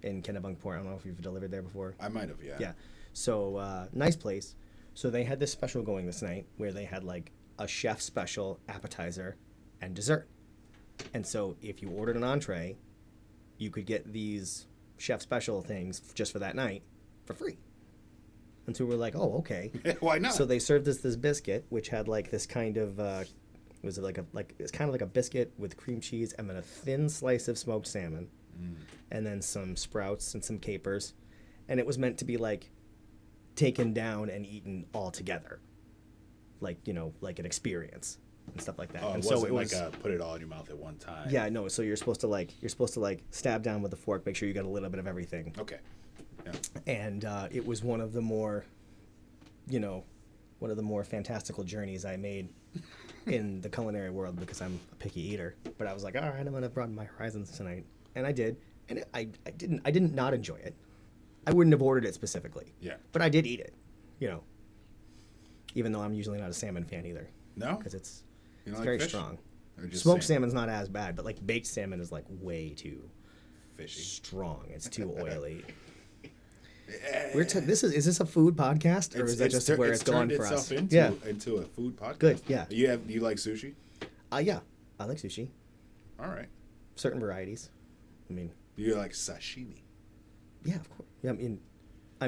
in Kennebunkport. I don't know if you've delivered there before. I might have. Yeah. Yeah. So nice place. So they had this special going this night where they had like a chef special appetizer and dessert. And so if you ordered an entree, you could get these chef special things just for that night for free. And so we're like, oh, okay. Why not? So they served us this biscuit, which had like this kind of It was it's kind of like a biscuit with cream cheese and then a thin slice of smoked salmon, and then some sprouts and some capers, and it was meant to be like taken down and eaten all together, like like an experience and stuff like that. Oh, and it so wasn't it was like a put it all in your mouth at one time. yeah, no. So you're supposed to stab down with a fork, make sure you got a little bit of everything. Okay. Yeah. And it was one of the more, fantastical journeys I made in the culinary world because I'm a picky eater. But I was like, all right, I'm gonna broaden my horizons tonight, and I did. And I didn't not enjoy it. I wouldn't have ordered it specifically. Yeah. But I did eat it, even though I'm usually not a salmon fan either. No. Because it's You don't very like fish? strong. Or just Smoked salmon's not as bad, but like baked salmon is like way too fishy. strong. It's too oily. Is this a food podcast or is that just where it's going for us? Into a food podcast. Good, yeah. You like sushi? Yeah, I like sushi. All right. Certain varieties. I mean, You like sashimi? yeah, of course. Yeah, I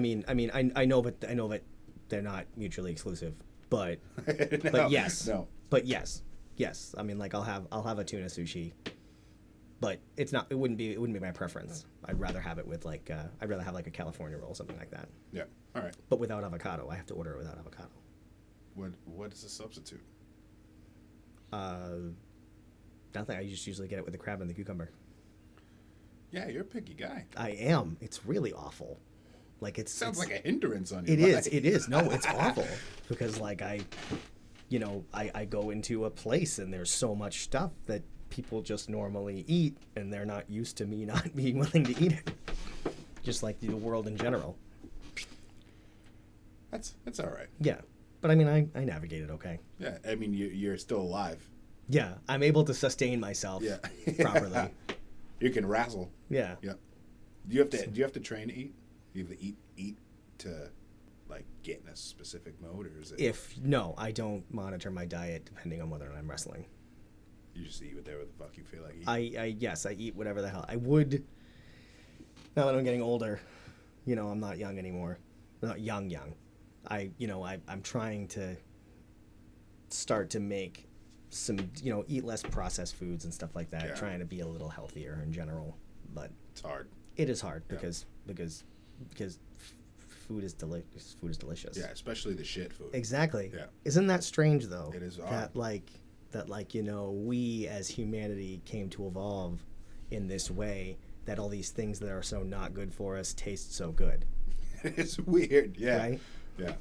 know that they're not mutually exclusive, but but yes, No. but yes. I mean, like I'll have a tuna sushi, but it wouldn't be my preference. I'd rather have it with like I'd rather have like a California roll, something like that. Yeah. All right. But without avocado, I have to order it without avocado. What is the substitute? Nothing. I just usually get it with the crab and the cucumber. Yeah, you're a picky guy. I am. It's really awful. Like Sounds like a hindrance on your It life. is. It is. No, it's awful because like I go into a place and there's so much stuff that people just normally eat and they're not used to me not being willing to eat it. Just like the world in general. That's all right. Yeah. But I mean, I navigate it okay. Yeah, I mean you're still alive. Yeah, I'm able to sustain myself Yeah. properly. You can wrestle. Yeah. Yeah. Do you have to train to eat? Do you have to eat to like get in a specific mode, or is it? No, I don't monitor my diet depending on whether or not I'm wrestling. You just eat whatever the fuck you feel like eating. I eat whatever the hell I would. Now that I'm getting older, I'm not young anymore. I'm not young. I'm trying to start to make some, eat less processed foods and stuff like that. Yeah. Trying to be a little healthier in general, but It's hard. it is hard Yeah. because food is delicious. Food is delicious. Yeah, especially the shit food. Exactly. Yeah. Isn't that strange though? It is that we as humanity came to evolve in this way that all these things that are so not good for us taste so good. It's weird. Yeah. Right? Yeah.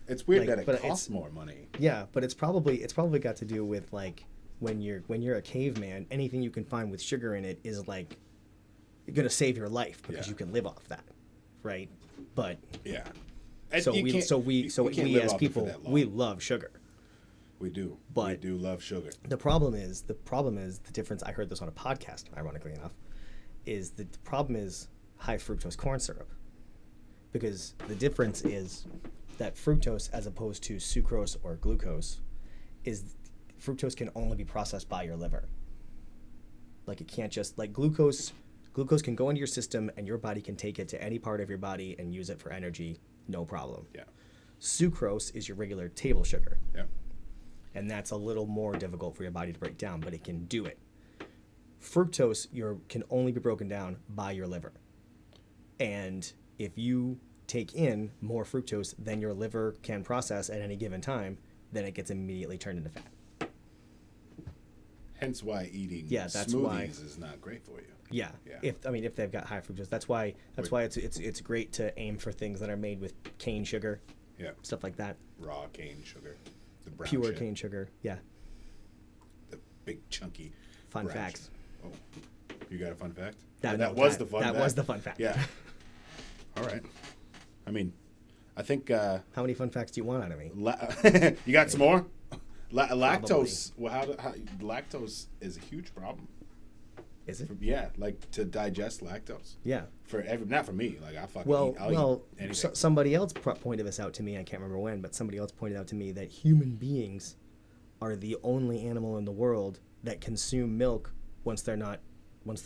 It's weird Like, that but it costs more money. Yeah, but it's probably got to do with like when you're a caveman, anything you can find with sugar in it is like gonna save your life because Yeah. you can live off that, right? But Yeah. so You we can't- so we you so can't we live as off it for people that long. we love sugar. We do. We But- do love sugar. The problem is the difference. I heard this on a podcast, ironically enough, is the problem is high fructose corn syrup, because the difference is that fructose, as opposed to sucrose or glucose, is fructose can only be processed by your liver. Like it can't just like glucose. Glucose can go into your system and your body can take it to any part of your body and use it for energy, no problem. Yeah. Sucrose is your regular table sugar. Yeah. And that's a little more difficult for your body to break down, but it can do it. Fructose can only be broken down by your liver. And if you take in more fructose than your liver can process at any given time, then it gets immediately turned into fat. Hence why eating That's smoothies why. is not great for you. Yeah. Yeah. If they've got high fructose, that's why it's great to aim for things that are made with cane sugar, Yeah. stuff like that. Raw cane sugar. The brown Pure shit. cane sugar. Yeah. The big chunky. Fun brown facts. shit. Oh, you got a fun fact? That was the fun That fact. was the fun fact. Yeah. All right. I mean, I think How many fun facts do you want out of me? you got some more. Lactose. Well, lactose is a huge problem. Is it? Yeah, like to digest lactose. Yeah. Not for me. Like I fucking Well, I'll eat anything. somebody else pointed this out to me. I can't remember when, but somebody else pointed out to me that human beings are the only animal in the world that consume milk once they're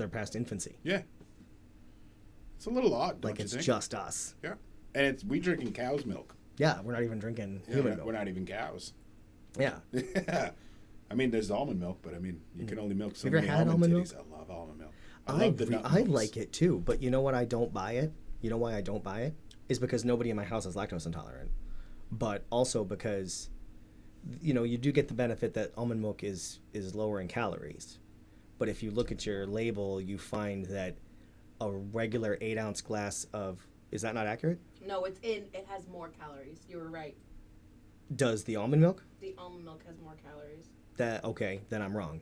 past infancy. Yeah. It's a little odd, don't Like you it's think? just us. Yeah. And we drinking cow's milk. Yeah, we're not even drinking Yeah, human milk. we're not even cows. Yeah. Yeah. I mean, there's almond milk, but I mean, you can only milk so Have you many ever had almond almond titties. I love almond milk. I I love the nut I milks. like it too, but you know what? I don't buy it. You know why I don't buy it? Is because nobody in my house is lactose intolerant, but also because, you know, you do get the benefit that almond milk is lower in calories, but if you look at your label, you find that a regular 8-ounce glass of, is that not accurate? No, it has more calories. You were right. Does the almond milk? The almond milk has more calories. That okay? Then I'm wrong.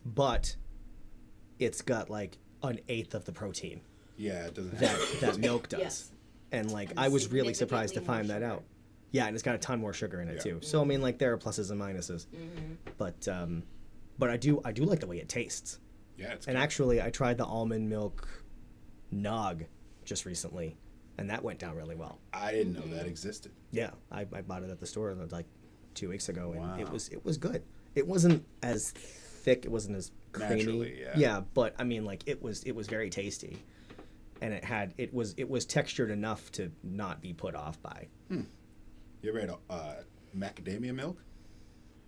But it's got like an eighth of the protein Yeah, it doesn't that have that milk does. Yes. And like And I was really surprised to significantly find more that sugar. out. Yeah, and it's got a ton more sugar in it Yeah. too. So I mean, like there are pluses and minuses. But I do like the way it tastes. Yeah, it's And good. actually, I tried the almond milk nog just recently, and that went down really well. I didn't know that existed. Yeah, I bought it at the store like 2 weeks ago, and Wow. it was good. It wasn't as thick, it wasn't as creamy. Naturally, yeah. Yeah, but I mean, like it was very tasty, and it was textured enough to not be put off by. You ever had macadamia milk?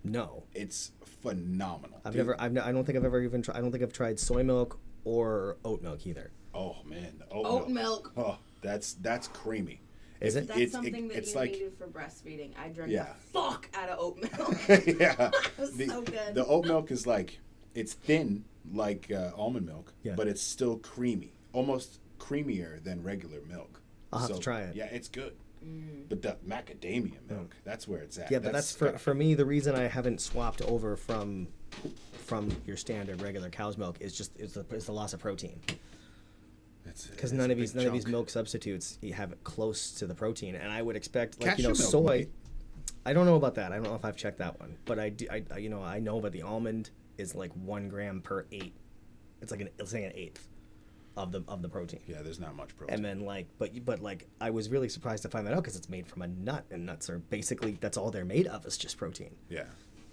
No, It's phenomenal. I've dude. never. I don't think I've ever even. I don't think I've tried soy milk or oat milk either. Oh man, the Oat milk. Oh, that's creamy. Is it? That's something that it's you like needed for breastfeeding. I drank Yeah. the fuck out of oat milk. yeah. It was so good. The oat milk is like it's thin like almond milk, Yeah. but it's still creamy, almost creamier than regular milk. I'll have to try it. Yeah, it's good. But the macadamia milk, that's where it's at. Yeah, but that's for me. The reason I haven't swapped over from your standard regular cow's milk is just it's the loss of protein. Because none of these milk substitutes you have it close to the protein, and I would expect like Cashew milk soy. might. I don't know about that. I don't know if I've checked that one, but I know that the almond is like 1 gram per 8. It's like it's like an eighth of the protein. Yeah, there's not much protein. And then like but like I was really surprised to find that out because it's made from a nut, and nuts are basically that's all they're made of is just protein. Yeah.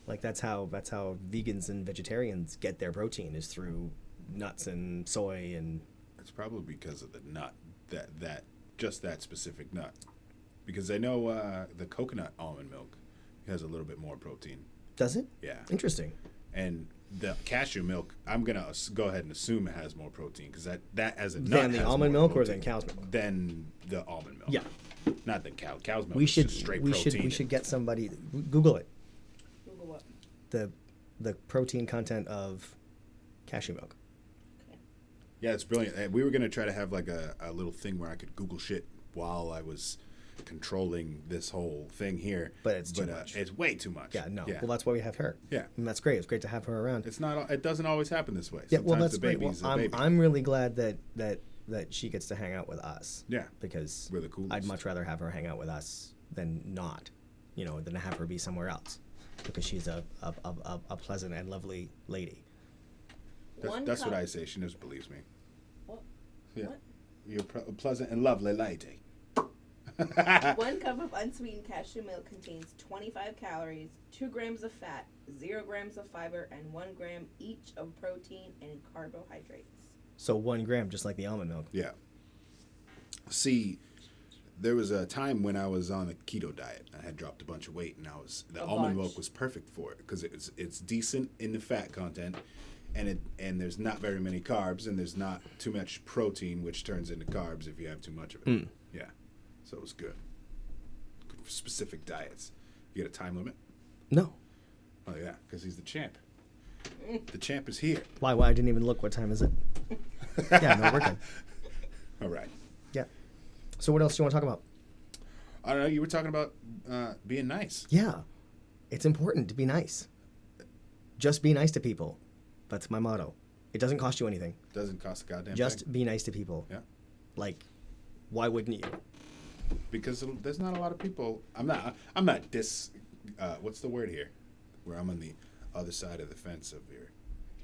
Like that's how vegans and vegetarians get their protein is through nuts and soy and It's probably because of the nut, that just that specific nut. Because I know the coconut almond milk has a little bit more protein. does it? Yeah. Interesting. And the cashew milk, I'm gonna go ahead and assume it has more protein because that as a nut Than the has almond more milk or protein than cow's milk? than the almond milk. Yeah. Not than cow's milk. We is should just straight we protein. should get somebody Google it. Google what? The protein content of cashew milk. Yeah, it's brilliant. And we were gonna try to have like a little thing where I could Google shit while I was controlling this whole thing here. But it's too much. It's way too much. Yeah, no. Yeah. Well, that's why we have her. Yeah. And that's great. It's great to have her around. It's not. It doesn't always happen this way. Yeah, well, Sometimes that's the great. Well, baby's a baby. I'm really glad that she gets to hang out with us. Yeah. Because We're the coolest. I'd much rather have her hang out with us than not, than have her be somewhere else, because she's a pleasant and lovely lady. That's what I say. She never believes me. What? Yeah. What? You're a pleasant and lovely lady. 1 cup of unsweetened cashew milk contains 25 calories, 2 grams of fat, 0 grams of fiber, and 1 gram each of protein and carbohydrates. So 1 gram, just like the almond milk. Yeah. See, there was a time when I was on a keto diet. I had dropped a bunch of weight, and the almond milk was perfect for it because it's decent in the fat content, and there's not very many carbs, and there's not too much protein, which turns into carbs if you have too much of it. Yeah, so it was good. Good for specific diets. You got a time limit? No. Oh yeah, because he's the champ. The champ is here. Why? I didn't even look. What time is it? Yeah, no, we're good. All right. Yeah. So what else do you want to talk about? I don't know. You were talking about being nice. Yeah. It's important to be nice. Just be nice to people. That's my motto. It doesn't cost you anything. Doesn't cost a goddamn Just thing. be nice to people. Yeah. Like, why wouldn't you? Because there's not a lot of people. I'm not what's the word here? Where I'm on the other side of the fence of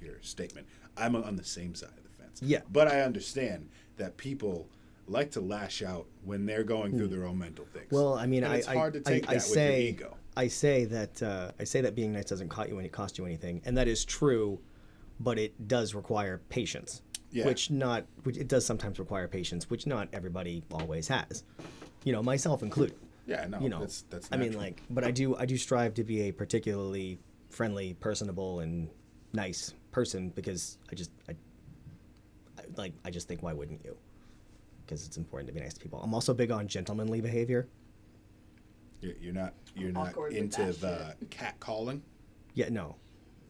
your statement. I'm on the same side of the fence. Yeah. But I understand that people like to lash out when they're going through their own mental things. Well, I mean, And it's hard to take that with your ego. I say that being nice doesn't cost you anything, and that is true, but it does require patience. Yeah. Which it does sometimes require patience, which not everybody always has. Myself included. Yeah, no, you know, that's I mean, natural. like, but I do strive to be a particularly friendly, personable, and nice person because I just think, why wouldn't you? Because it's important to be nice to people. I'm also big on gentlemanly behavior. You're not Awkward with into that the cat calling. Yeah, no,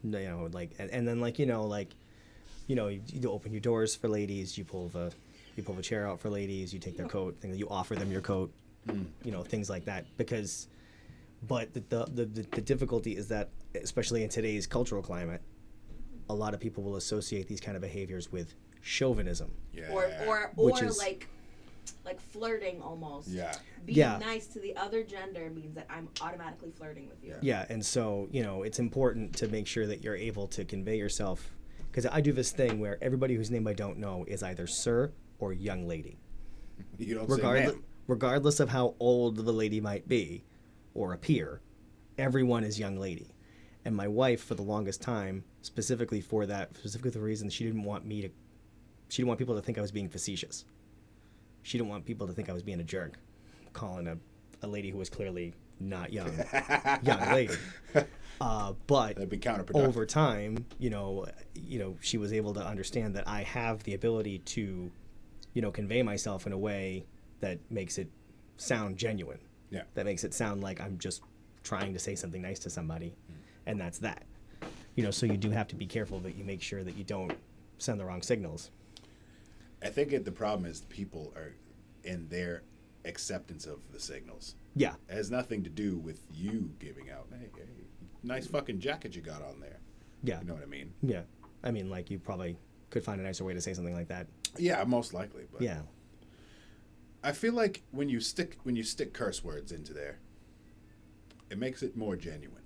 you know, like, and then like, you open your doors for ladies. You pull the chair out for ladies. You take their coat. You offer them your coat. You know, things like that. But the difficulty is that, especially in today's cultural climate, a lot of people will associate these kind of behaviors with chauvinism. Yeah. Or Which is- like flirting almost. Yeah. Being Yeah. nice to the other gender means that I'm automatically flirting with you. Yeah, and so, you know, it's important to make sure that you're able to convey yourself. Because I do this thing where everybody whose name I don't know is either sir or young lady. You don't say ma'am. Regardless of how old the lady might be or appear, everyone is young lady. And my wife, for the longest time, specifically for the reason she didn't want people to think I was being facetious. She didn't want people to think I was being a jerk, calling a lady who was clearly not young lady. But That'd be counterproductive. over time, you know, she was able to understand that I have the ability to, convey myself in a way that makes it sound genuine. Yeah. That makes it sound like I'm just trying to say something nice to somebody, and that's that. So you do have to be careful that you make sure that you don't send the wrong signals. I think the problem is people are in their acceptance of the signals. Yeah. It has nothing to do with you giving out, hey, nice fucking jacket you got on there. Yeah. You know what I mean? Yeah. I mean, like, you probably could find a nicer way to say something like that. Yeah, most likely. But Yeah. I feel like when you stick curse words into there, it makes it more genuine.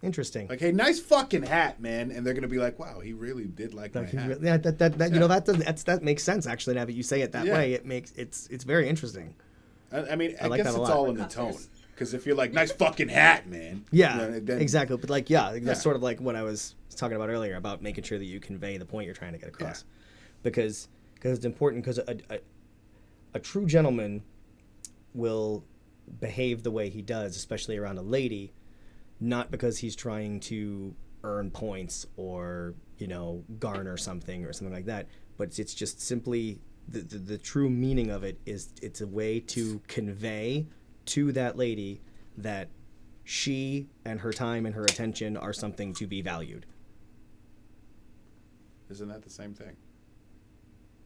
Interesting. Like, hey, nice fucking hat, man, and they're gonna be like, wow, he really did like my hat. Yeah, that makes sense actually. Now that you say it that way, it's very interesting. I mean, I like guess that a it's lot. all in the tone. Because if you're like, nice fucking hat, man. Yeah, then, exactly. But that's sort of like what I was talking about earlier about making sure that you convey the point you're trying to get across. Because it's important. Because a true gentleman will behave the way he does, especially around a lady, not because he's trying to earn points or garner something or something like that, but it's just simply the true meaning of it is it's a way to convey to that lady that she and her time and her attention are something to be valued. Isn't that the same thing?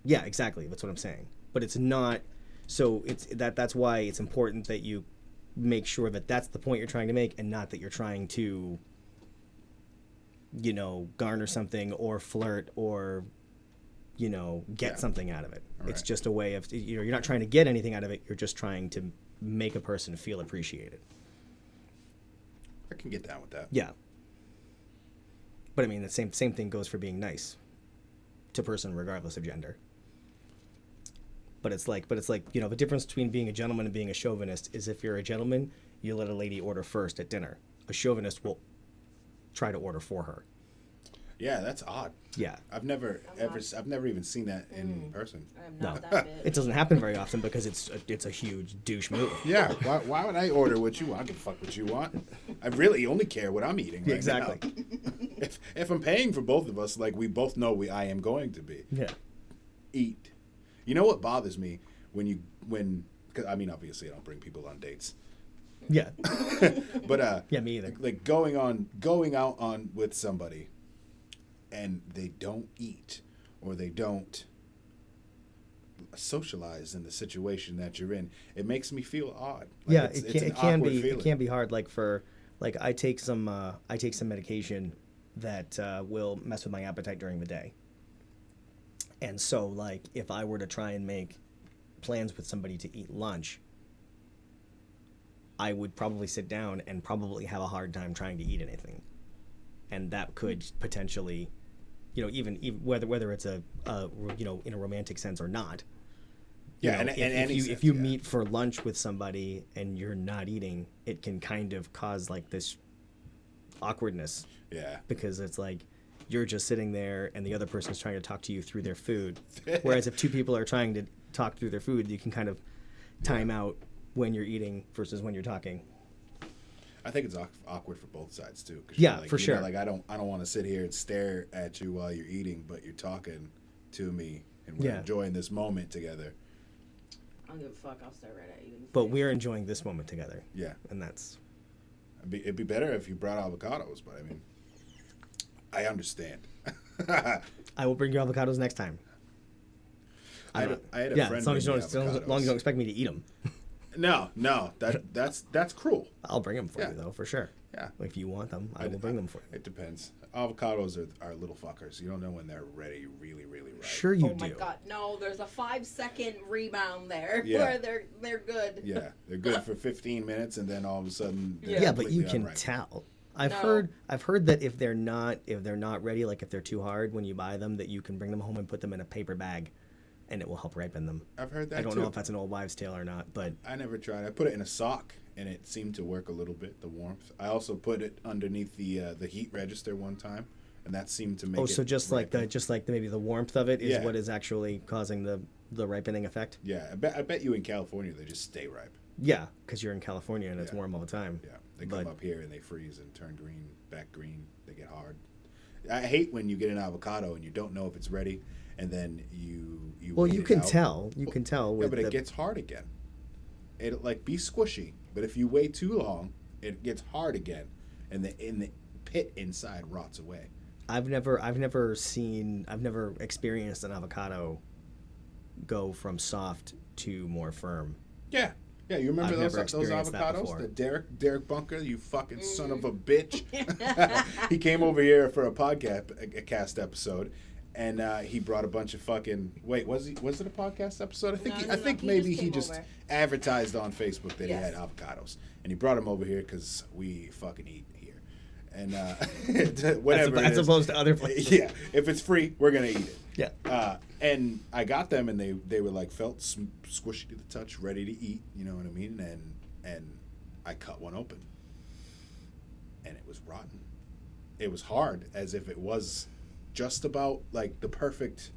Yeah, exactly. That's what I'm saying. But it's not. So that's why it's important that you make sure that that's the point you're trying to make, and not that you're trying to, garner something or flirt or, get something out of it. All It's right. just a way of, you're not trying to get anything out of it. You're just trying to make a person feel appreciated. I can get down with that. Yeah. But I mean, the same thing goes for being nice to person regardless of gender. But it's like, the difference between being a gentleman and being a chauvinist is if you're a gentleman, you let a lady order first at dinner. A chauvinist will try to order for her. Yeah, that's odd. Yeah. I've never even seen that in person. I'm No. not that big. It doesn't happen very often because it's a huge douche move. Yeah, why would I order what you want? I can fuck what you want. I really only care what I'm eating right Exactly. now. If I'm paying for both of us, like we both know I am going to be. Yeah. Eat. You know what bothers me cause, I mean, obviously I don't bring people on dates. Yeah. But Yeah, me either. like going out on with somebody and they don't eat or they don't socialize in the situation that you're in, it makes me feel odd. Like Yeah, it's it an can awkward be feeling. it can be hard. Like I take some medication that will mess with my appetite during the day. And so, like, if I were to try and make plans with somebody to eat lunch, I would probably sit down and probably have a hard time trying to eat anything, and that could potentially, even whether it's a in a romantic sense or not. Yeah, If you meet for lunch with somebody and you're not eating, it can kind of cause like this awkwardness. Yeah. Because it's like you're just sitting there and the other person's trying to talk to you through their food. Whereas if two people are trying to talk through their food, you can kind of time out when you're eating versus when you're talking. I think it's awkward for both sides too. 'Cause Yeah, like, for sure. Like I don't want to sit here and stare at you while you're eating, but you're talking to me and we're enjoying this moment together. I don't give a fuck. I'll stare right at you. But we're enjoying this moment together. Yeah, and that's. It'd be better if you brought avocados, but I mean, I understand. I will bring you avocados next time. I had a friend. As long as you bring me don't expect me to eat them. No, that's cruel. I'll bring them for you though, for sure. Yeah. If you want them, I will bring them for you. It depends. Avocados are little fuckers. You don't know when they're ready, really, really right. Sure you do. Oh my god, no! There's a 5-second rebound there Yeah. where they're good. Yeah, they're good for 15 minutes, and then all of a sudden. Yeah, but you can unripe. tell. I've No. heard that if they're not ready, like if they're too hard when you buy them, that you can bring them home and put them in a paper bag, and it will help ripen them. I've heard that. I don't too. know if that's an old wives' tale or not, but I never tried. I put it in a sock, and it seemed to work a little bit. The warmth. I also put it underneath the heat register one time, and that seemed to make. so just ripen. like maybe the warmth of it is Yeah. what is actually causing the ripening effect. Yeah, I bet you in California they just stay ripe. Yeah, because you're in California and it's Yeah. warm all the time. Yeah, they But- come up here and they freeze and turn back green. They get hard. I hate when you get an avocado and you don't know if it's ready, and then you. Well, wait you it can out. tell. You can tell Yeah, with but the, it gets hard again. It'll like be squishy, but if you wait too long, it gets hard again, and the pit inside rots away. I've never experienced an avocado go from soft to more firm. Yeah. Yeah, you remember I've those never experienced that avocados? before. The Derek Bunker, you fucking son of a bitch. He came over here for a podcast episode, and he brought a bunch of fucking. Wait, was it a podcast episode? I think No, maybe he he just just came over. advertised on Facebook that Yes. he had avocados, and he brought them over here because we fucking eat here, and whatever. As it is. opposed to other places. Yeah, if it's free, we're gonna eat it. Yeah. And I got them, and they were like felt squishy to the touch, ready to eat. You know what I mean? And I cut one open, and it was rotten. It was hard, as if it was just about like the perfect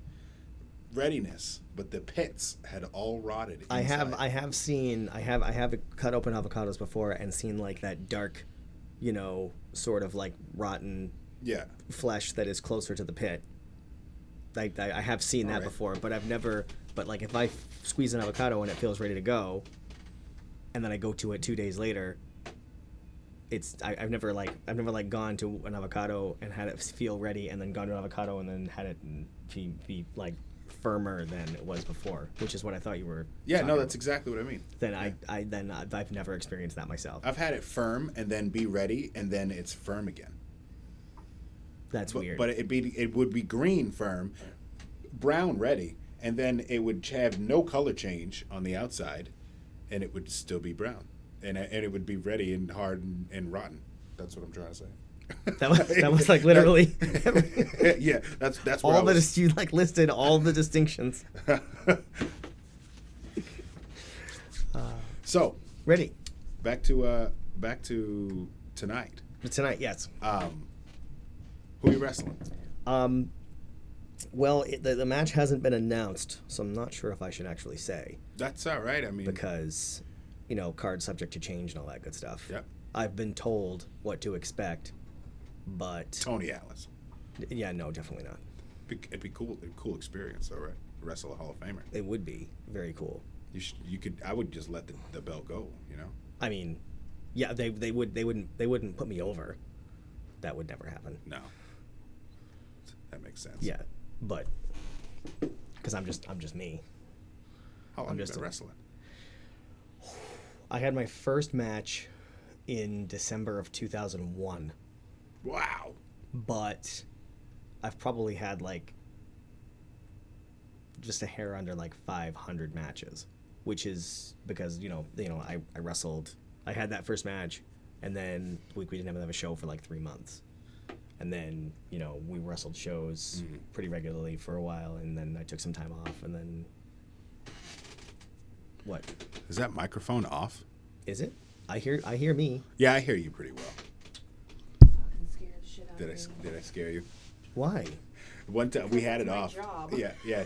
readiness, but the pits had all rotted. Inside. I have cut open avocados before and seen like that dark, sort of like rotten Yeah. flesh that is closer to the pit. I have seen that Alright. before, but I've never. But like if I squeeze an avocado and it feels ready to go, and then I go to it 2 days later, I've never gone to an avocado and had it feel ready, and then gone to an avocado and then had it be like firmer than it was before, which is what I thought you were. Yeah. talking No, about. that's exactly what I mean. Then I've never experienced that myself. I've had it firm and then be ready, and then it's firm again. That's weird. But it would be green firm, brown ready, and then it would have no color change on the outside, and it would still be brown, and it would be ready and hard and rotten. That's what I'm trying to say. that was like literally Yeah, that's where all I was. the you like listed all the distinctions. So Ready back to tonight. tonight? Yes. Who are you wrestling? Well, the match hasn't been announced, so I'm not sure if I should actually say That's all right. I mean, because, card subject to change and all that good stuff. Yep. I've been told what to expect, but Tony Atlas. yeah, no, definitely not. It'd be cool. Cool experience. All right, wrestle a Hall of Famer. It would be very cool. You could. I would just let the belt go. I mean, yeah, they wouldn't put me over. That would never happen. No. That makes sense. Yeah, but because I'm just me. How long I'm have you just been a- wrestling? I had my first match in December of 2001, Wow. but I've probably had like just a hair under like 500 matches, which is because I wrestled. I had that first match, and then we didn't have a show for like 3 months, and then we wrestled shows pretty regularly for a while, and then I took some time off, and then what Is that microphone off? is it? I hear me. Yeah, I hear you pretty well. Fucking scared the shit out Did of me. Did I scare you? Why? One time we had it That's my off. job. Yeah.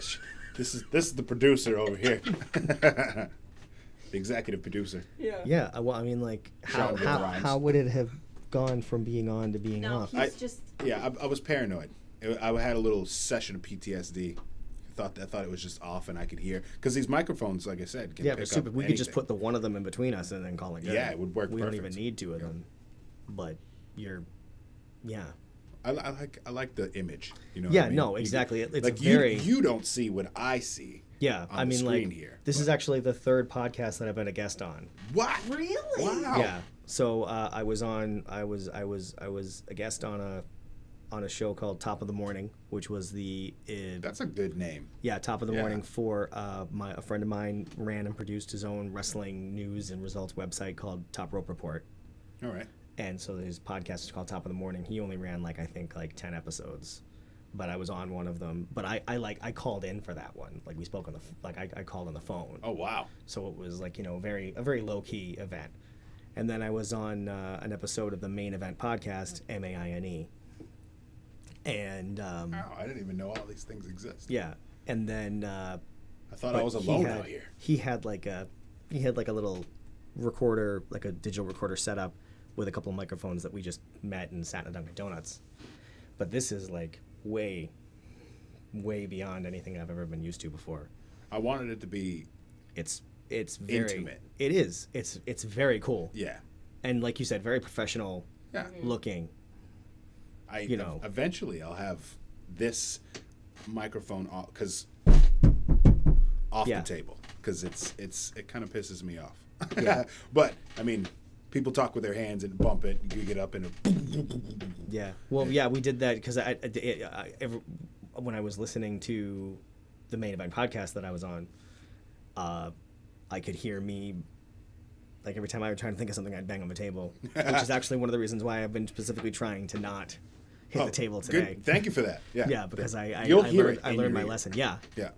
This is the producer over here. the executive producer. Yeah. Yeah. Well, I mean, like, Sean Rhimes. how would it have gone from being on to being No, off? he's just. Yeah, I was paranoid. I had a little session of PTSD. I thought it was just off, and I could hear because these microphones, like I said, can Yeah, pick but up stupid. We could just anything. put the one of them in between us and then call it good. Yeah, it would work We don't perfect. even need two of Yeah. them. But you're, yeah. I like the image. You know. Yeah, what I mean? no, exactly. It's like very. you don't see what I see. Yeah, on I the mean, screen like, here, this but- is actually the third podcast that I've been a guest on. What? Really? Wow. Yeah. So I was a guest on a show called Top of the Morning, which was the That's a good name. Top of the Yeah. Morning for a friend of mine ran and produced his own wrestling news and results website called Top Rope Report. All right. And so his podcast is called Top of the Morning. He only ran I think 10 episodes, but I was on one of them. But I called in for that one. Like we spoke on I called on the phone. Oh wow. So it was like a very low key event. And then I was on an episode of the Main Event podcast, MAINE. And Wow, I didn't even know all these things exist. yeah, and then I thought I but was he alone had- out here. He had like a little recorder, like a digital recorder setup with a couple of microphones that we just met and sat in a Dunkin' Donuts. But this is like way beyond anything I've ever been used to before. I wanted it to be It's very Intimate. It is. It's very cool. yeah. And like you said, very professional Yeah. looking. Eventually I'll have this microphone off Yeah. the table because it kind of pisses me off. Yeah. But I mean, people talk with their hands and bump it. You get up and Yeah. Well, yeah, we did that because when I was listening to the Main Event podcast that I was on, I could hear me, like every time I would try to think of something, I'd bang on the table, which is actually one of the reasons why I've been specifically trying to not hit the table today. Good. Thank you for that. Yeah. Yeah, because I You'll hear it I in learned your my ear. lesson. Yeah. Yeah.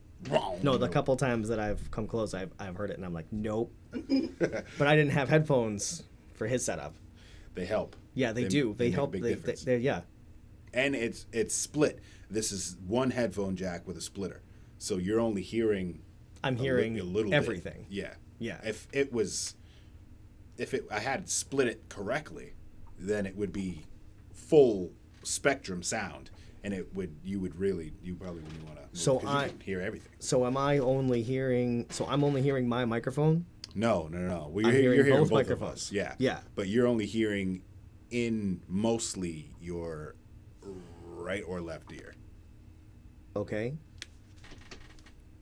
No, the couple times that I've come close, I've heard it, and I'm like, nope. But I didn't have headphones for his setup. They help. Yeah, they do. They make a help. big They, difference. yeah. And it's split. This is one headphone jack with a splitter, so you're only hearing. I'm hearing a little everything. Bit. Yeah. Yeah. I had split it correctly, then it would be full spectrum sound, and you probably wouldn't want to. So you I- can hear everything. So I'm only hearing my microphone? No. Well, I'm you're hearing hearing both both of microphones. us. Yeah. Yeah. But you're only hearing in mostly your right or left ear. Okay.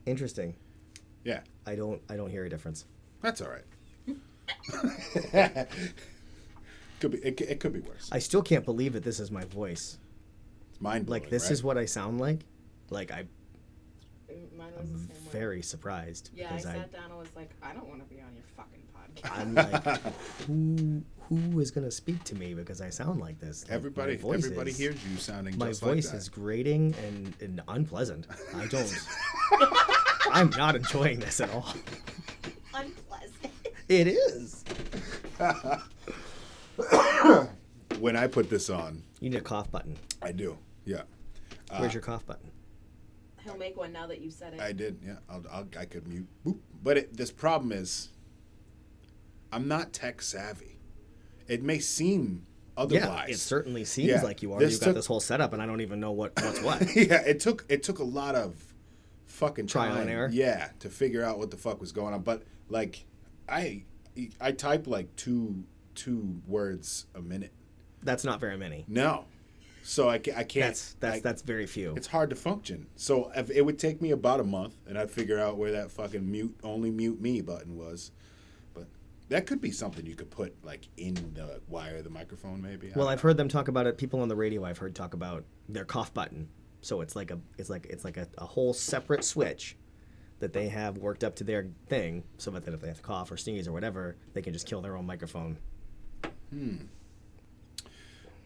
Interesting. Yeah. I don't hear a difference. That's all right. It could be worse. I still can't believe that this is my voice. It's mind blowing. Like this right? is what I sound like. Like Mine was I'm the same way. very surprised Yeah, I because sat down and was like, I don't want to be on your fucking podcast. I'm like who is going to speak to me because I sound like this? Like, Everybody my voice hears you sounding My just voice like that. is grating and unpleasant. I don't I'm not enjoying this at all. Unpleasant. It is. When I put this on, You need a cough button. I do. Yeah. Where's your cough button? He'll make one now that you said it. I did. Yeah. I could mute. Boop. But this problem is, I'm not tech savvy. It may seem otherwise. Yeah, it certainly seems Yeah, like you are. this You've got took- this whole setup, and I don't even know what's what. Yeah. It took a lot of fucking Trial time, and error? Yeah, to figure out what the fuck was going on. But like, I type like two words a minute. That's not very many. No. So I can't. That's very few. It's hard to function. So it would take me about a month, and I'd figure out where that fucking mute me button was. But that could be something you could put like in the wire of the microphone, maybe. Well, I've heard them talk about it. People on the radio I've heard talk about their cough button. So it's like a whole separate switch that they have worked up to their thing, so that if they have to cough or sneeze or whatever, they can just kill their own microphone.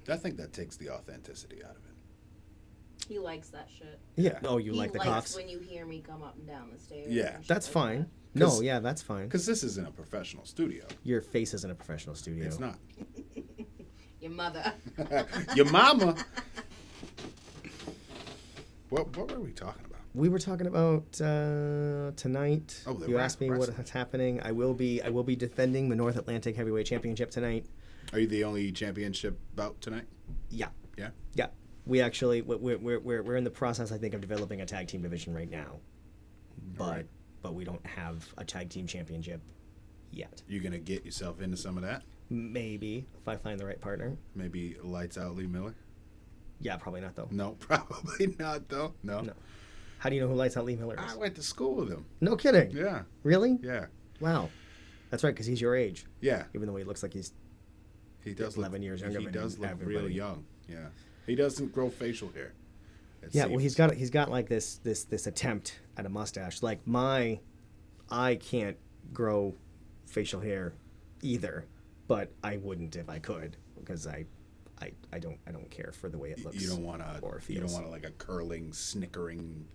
I think that takes the authenticity out of it. He likes that shit. Yeah. Oh, you He like the likes coughs? when you hear me come up and down the stairs. Yeah. and shit That's like fine. that. No, 'Cause- yeah, that's fine. Because this isn't a professional studio. Your face isn't a professional studio. It's not. Your mother. Your mama. What were we talking about? We were talking about tonight. Oh, the you asked me wrestling. what's happening. I will be defending the North Atlantic Heavyweight Championship tonight. Are you the only championship bout tonight? Yeah. Yeah. Yeah. We actually we're in the process, I think, of developing a tag team division right now, Alright. but we don't have a tag team championship yet. You gonna get yourself into some of that? Maybe if I find the right partner. Maybe lights out Lee Miller? Yeah, probably not though. No, probably not though. No. No. How do you know who Lights Out Lee Miller I is? went to school with him. No kidding. Yeah. Really? Yeah. Wow. That's right, because he's your age. Yeah. Even though he looks like he's He does 11 look, years younger He than does look everybody. really young. Yeah. He doesn't grow facial hair. It Yeah, well, seems. he's got like this attempt at a mustache. Like I can't grow facial hair either, but I wouldn't if I could because I don't care for the way it looks. You don't want or to. You don't feels. want to like a curling, snickering.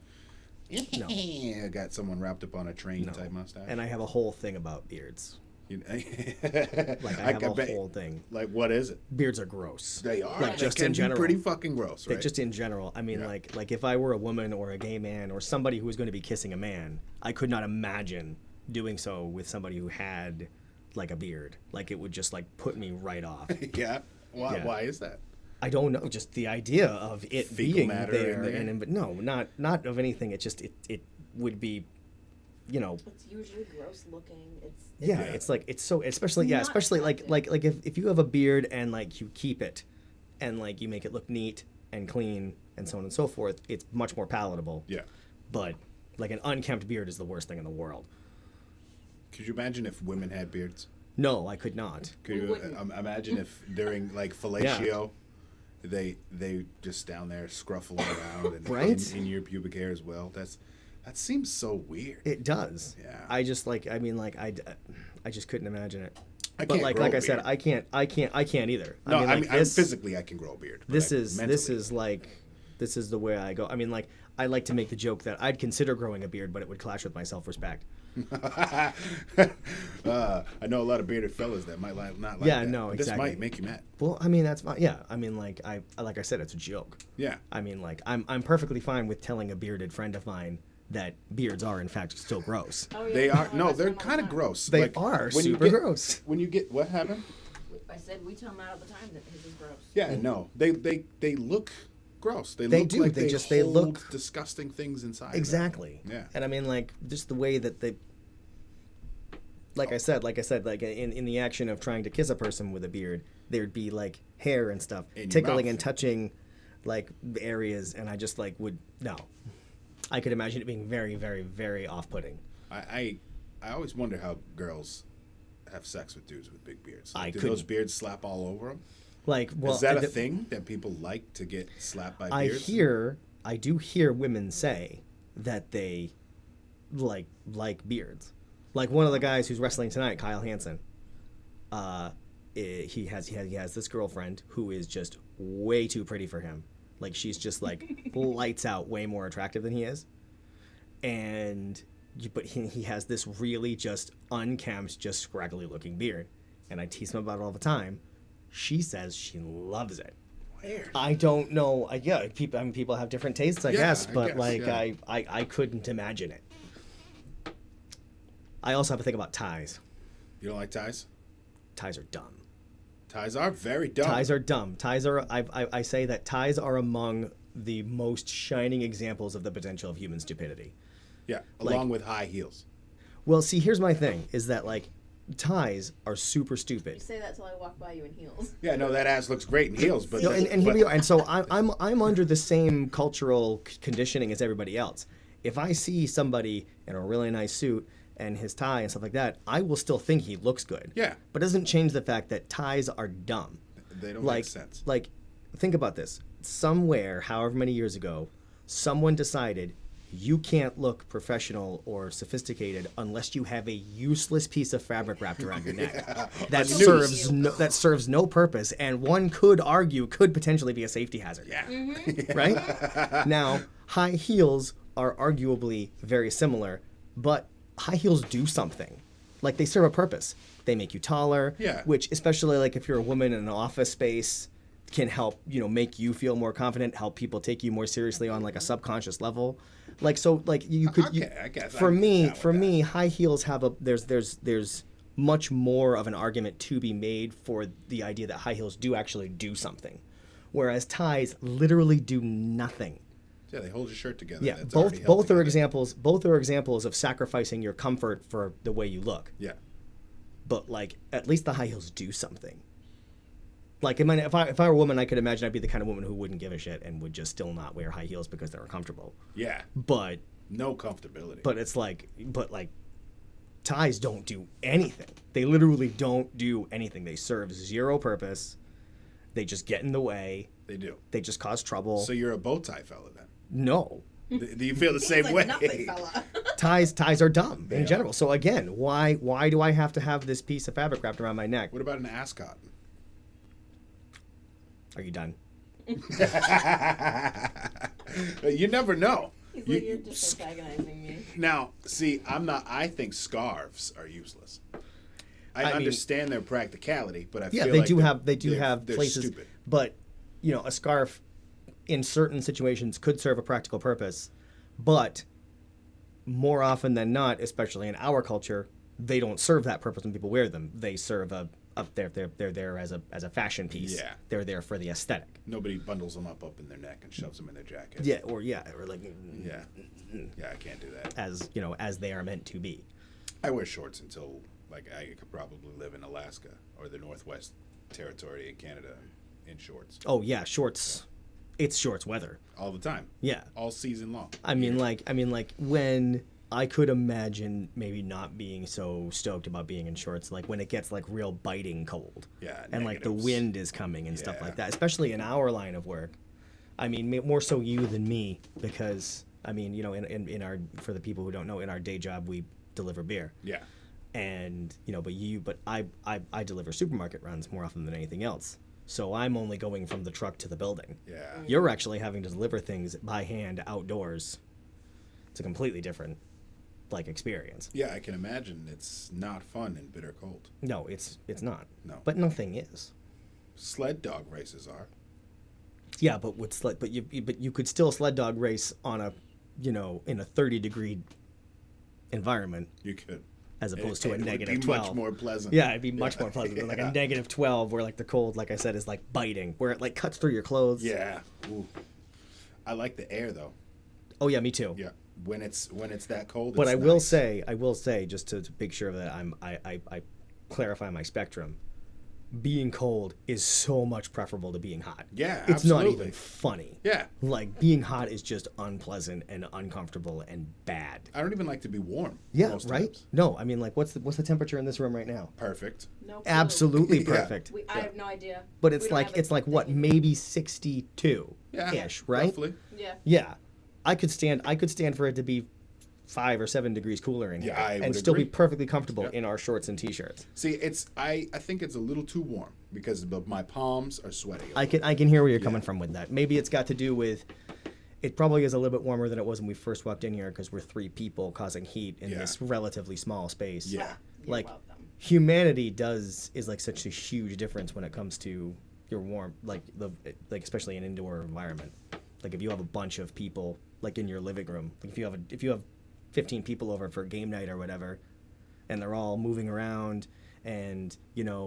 No. Got someone wrapped up on a train No. type mustache. And I have a whole thing about beards. You- Like I have a bet- whole thing. Like what is it? Beards are gross. They are. Like They just can in be general. pretty fucking gross, right? Just in general. I mean, Yeah. like if I were a woman or a gay man or somebody who was going to be kissing a man, I could not imagine doing so with somebody who had like a beard. Like it would just like put me right off. Yeah. Why? Yeah. Why is that? I don't know. Just the idea of it Fecal being matter there, area? but no, not of anything. It just it would be, you know. It's usually gross looking. It's Yeah, Yeah. it's like it's so especially Not especially like attractive. if you have a beard and like you keep it, and like you make it look neat and clean and so on and so forth, it's much more palatable. Yeah. But like an unkempt beard is the worst thing in the world. Could you imagine if women had beards? No, I could not. Could We you wouldn't. imagine if during like fellatio, they just down there scruffling around and Right? in your pubic hair as well? That seems so weird. It does. Yeah. I just like I mean like I just couldn't imagine it. I But can't like grow like a I said, beard. I can't either. No, I mean, like, I'm physically I can grow a beard. but this I- is mentally- this is the way I go. I mean, like I like to make the joke that I'd consider growing a beard, but it would clash with my self-respect. I know a lot of bearded fellas that might not like Yeah, that. no, but exactly. This might make you mad. Well, I mean that's fine. Yeah, I mean like I said, it's a joke. Yeah. I mean like I'm perfectly fine with telling a bearded friend of mine that beards are in fact still gross. Oh, yeah, They we are tell no, our they're best friend all kind the of time. gross. They Like, are when you super get- gross. When you get what happened? I said we tell him out all the time that his is gross. Yeah, no, they look gross. They They look do. like They hold look- disgusting things inside. of them. Exactly. Yeah. And I mean, like, just the way that they, like I said, like in the action of trying to kiss a person with a beard, there'd be like hair and stuff In your tickling mouth. and touching, like areas, and I just like would no. I could imagine it being very, very, very off-putting. I always wonder how girls have sex with dudes with big beards. I Do couldn't- those beards slap all over them? Like, well, Is that a the- thing that people like to get slapped by I beards? I do hear women say that they like beards. Like one of the guys who's wrestling tonight, Kyle Hansen. He has this girlfriend who is just way too pretty for him. Like she's just like lights out, way more attractive than he is. But he has this really just unkempt, just scraggly looking beard, and I tease him about it all the time. She says she loves it. Weird. I don't know. Yeah, people have different tastes, I Yeah, guess. I But guess, like, yeah. I couldn't imagine it. I also have to think about ties. You don't like ties? Ties are dumb. Ties are very dumb. Ties are dumb. Ties are. I say that ties are among the most shining examples of the potential of human stupidity. Yeah, like- along with high heels. Well, see, here's my thing: is that like, ties are super You stupid. say that till I walk by you in heels. Yeah, no, that ass looks great in heels, but No, and here but- we are. And so I'm under the same cultural conditioning as everybody else. If I see somebody in a really nice suit and his tie and stuff like that, I will still think he looks good. Yeah. But it doesn't change the fact that ties are dumb. They don't Like, make sense. like, think about this. Somewhere, however many years ago, someone decided you can't look professional or sophisticated unless you have a useless piece of fabric wrapped around your neck. That serves no purpose, and one could argue could potentially be a safety hazard. Yeah. Right? Now, high heels are arguably very similar, but high heels do something. Like they serve a purpose. They make you taller. Yeah. Which, especially like if you're a woman in an office space, can help, make you feel more confident, help people take you more seriously on like a subconscious level. Like, so like you could, Okay, I guess for I can me, get down with that. high heels have there's much more of an argument to be made for the idea that high heels do actually do something, whereas ties literally do nothing. Yeah, they hold your shirt together. Yeah, It's already held both are together. examples. Both are examples of sacrificing your comfort for the way you look. Yeah. But like, at least the high heels do something. Like, if I were a woman, I could imagine I'd be the kind of woman who wouldn't give a shit and would just still not wear high heels because they're uncomfortable. Yeah. But No comfortability. it's like, ties don't do anything. They literally don't do anything. They serve zero purpose. They just get in the way. They do. They just cause trouble. So you're a bow tie fella then? No. Do you feel the Seems same like way? nothing, fella. Ties are dumb in are. general. So again, why do I have to have this piece of fabric wrapped around my neck? What about an ascot? Are you done? You never know. He's like, you're just antagonizing me. Now, see, I'm not. I think scarves are useless. I mean, understand their practicality, but I Yeah, feel they like do they're- have they're places, stupid. but a scarf in certain situations could serve a practical purpose, but more often than not, especially in our culture, they don't serve that purpose when people wear them. They serve they're there as a fashion piece. Yeah. They're there for the aesthetic. Nobody bundles them up in their neck and shoves them in their jacket. Yeah, or like Yeah. Yeah, I can't do that. as they are meant to be. I wear shorts until I could probably live in Alaska or the Northwest Territory in Canada in shorts Oh yeah, shorts. It's shorts weather. all the time. Yeah. All season long. I mean, like when I could imagine maybe not being so stoked about being in shorts, like when it gets like real biting cold. Yeah, And like the negatives. wind is coming and stuff Yeah. like that, especially in our line of work. I mean, more so you than me, because I mean, in our, for the people who don't know, in our day job we deliver beer. Yeah. And but I deliver supermarket runs more often than anything else. So I'm only going from the truck to the building. Yeah. You're actually having to deliver things by hand outdoors. It's a completely different experience. Yeah, I can imagine it's not fun in bitter cold. No, it's not. No. But nothing is. Sled dog races are. Yeah, but you could still sled dog race on a in a 30-degree environment You could. as opposed to a It would negative be 12. much more pleasant. Yeah, it'd be much more pleasant than like a negative 12 where like the cold, like I said, is like biting, where it like cuts through your clothes. Yeah. Ooh. I like the air though. Oh yeah, me too. Yeah. When it's that cold. But it's I will nice. say, just to make sure that I clarify my spectrum. Being cold is so much preferable to being hot. Yeah, it's not absolutely. even funny. Yeah. Like being hot is just unpleasant and uncomfortable and bad. I don't even like to be warm. Yeah, most right. times. No, I mean like what's the temperature in this room right now? Perfect. No clue. Absolutely Yeah. perfect. I have no idea. But We it's don't like have it's like what, anything. maybe 62 Yeah. ish, right? Roughly. Yeah. Yeah. I could stand for it to be 5 or 7 degrees cooler in here Yeah, I and would still be agree. perfectly comfortable Yeah. in our shorts and t-shirts. See, I think it's a little too warm because my palms are sweaty. I can hear where you're coming from with that. Maybe it's got to do with it probably is a little bit warmer than it was when we first walked in here because we're 3 people causing heat in Yeah. this relatively small space. Yeah. You're Like welcome. humanity is like such a huge difference when it comes to your warm like especially an indoor environment. Like if you have a bunch of people like in your living room, like if you have 15 people over for game night or whatever, and they're all moving around and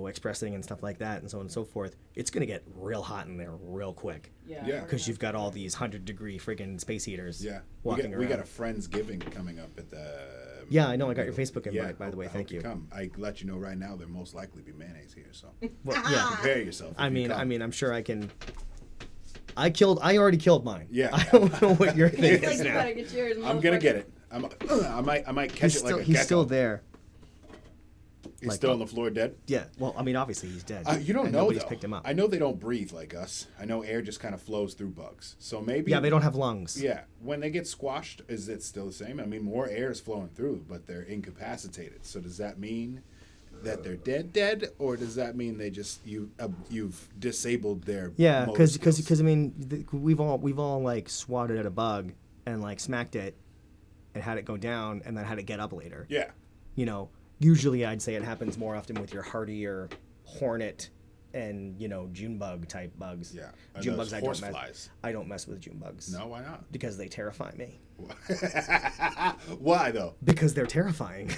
expressing and stuff like that and so on and so forth, it's gonna get real hot in there real quick Yeah. Yeah. because you've got all these 100-degree friggin' space heaters. Yeah. walking We got around. a Friendsgiving coming up at the. Yeah, I know. I got your Facebook invite, Yeah, by the way. I hope Thank you. Come. I let you know right now. There most likely be mayonnaise here, so Well, yeah. prepare yourself. if I you mean, come. I'm sure I can. I already killed mine. Yeah. I don't know what your thing He's like, is you now. better get yours. I'm gonna get it. I might catch it like a He's gecko. still there. He's like- still on the floor, dead. Yeah. Well, I mean, obviously he's dead. You don't and know Nobody's though. picked him up. I know they don't breathe like us. I know air just kind of flows through bugs. So maybe. Yeah, they don't have lungs. Yeah, when they get squashed, is it still the same? I mean, more air is flowing through, but they're incapacitated. So does that mean that they're dead, or does that mean they just you've disabled their Yeah, motor because skills? I mean, we've all like swatted at a bug and like smacked it and had it go down and then had it get up later. Yeah, Usually I'd say it happens more often with your hardier hornet and June bug type bugs. Yeah. Are June those bugs horse flies? I don't mess with June bugs. No, why not? Because they terrify me. Why though? Because they're terrifying.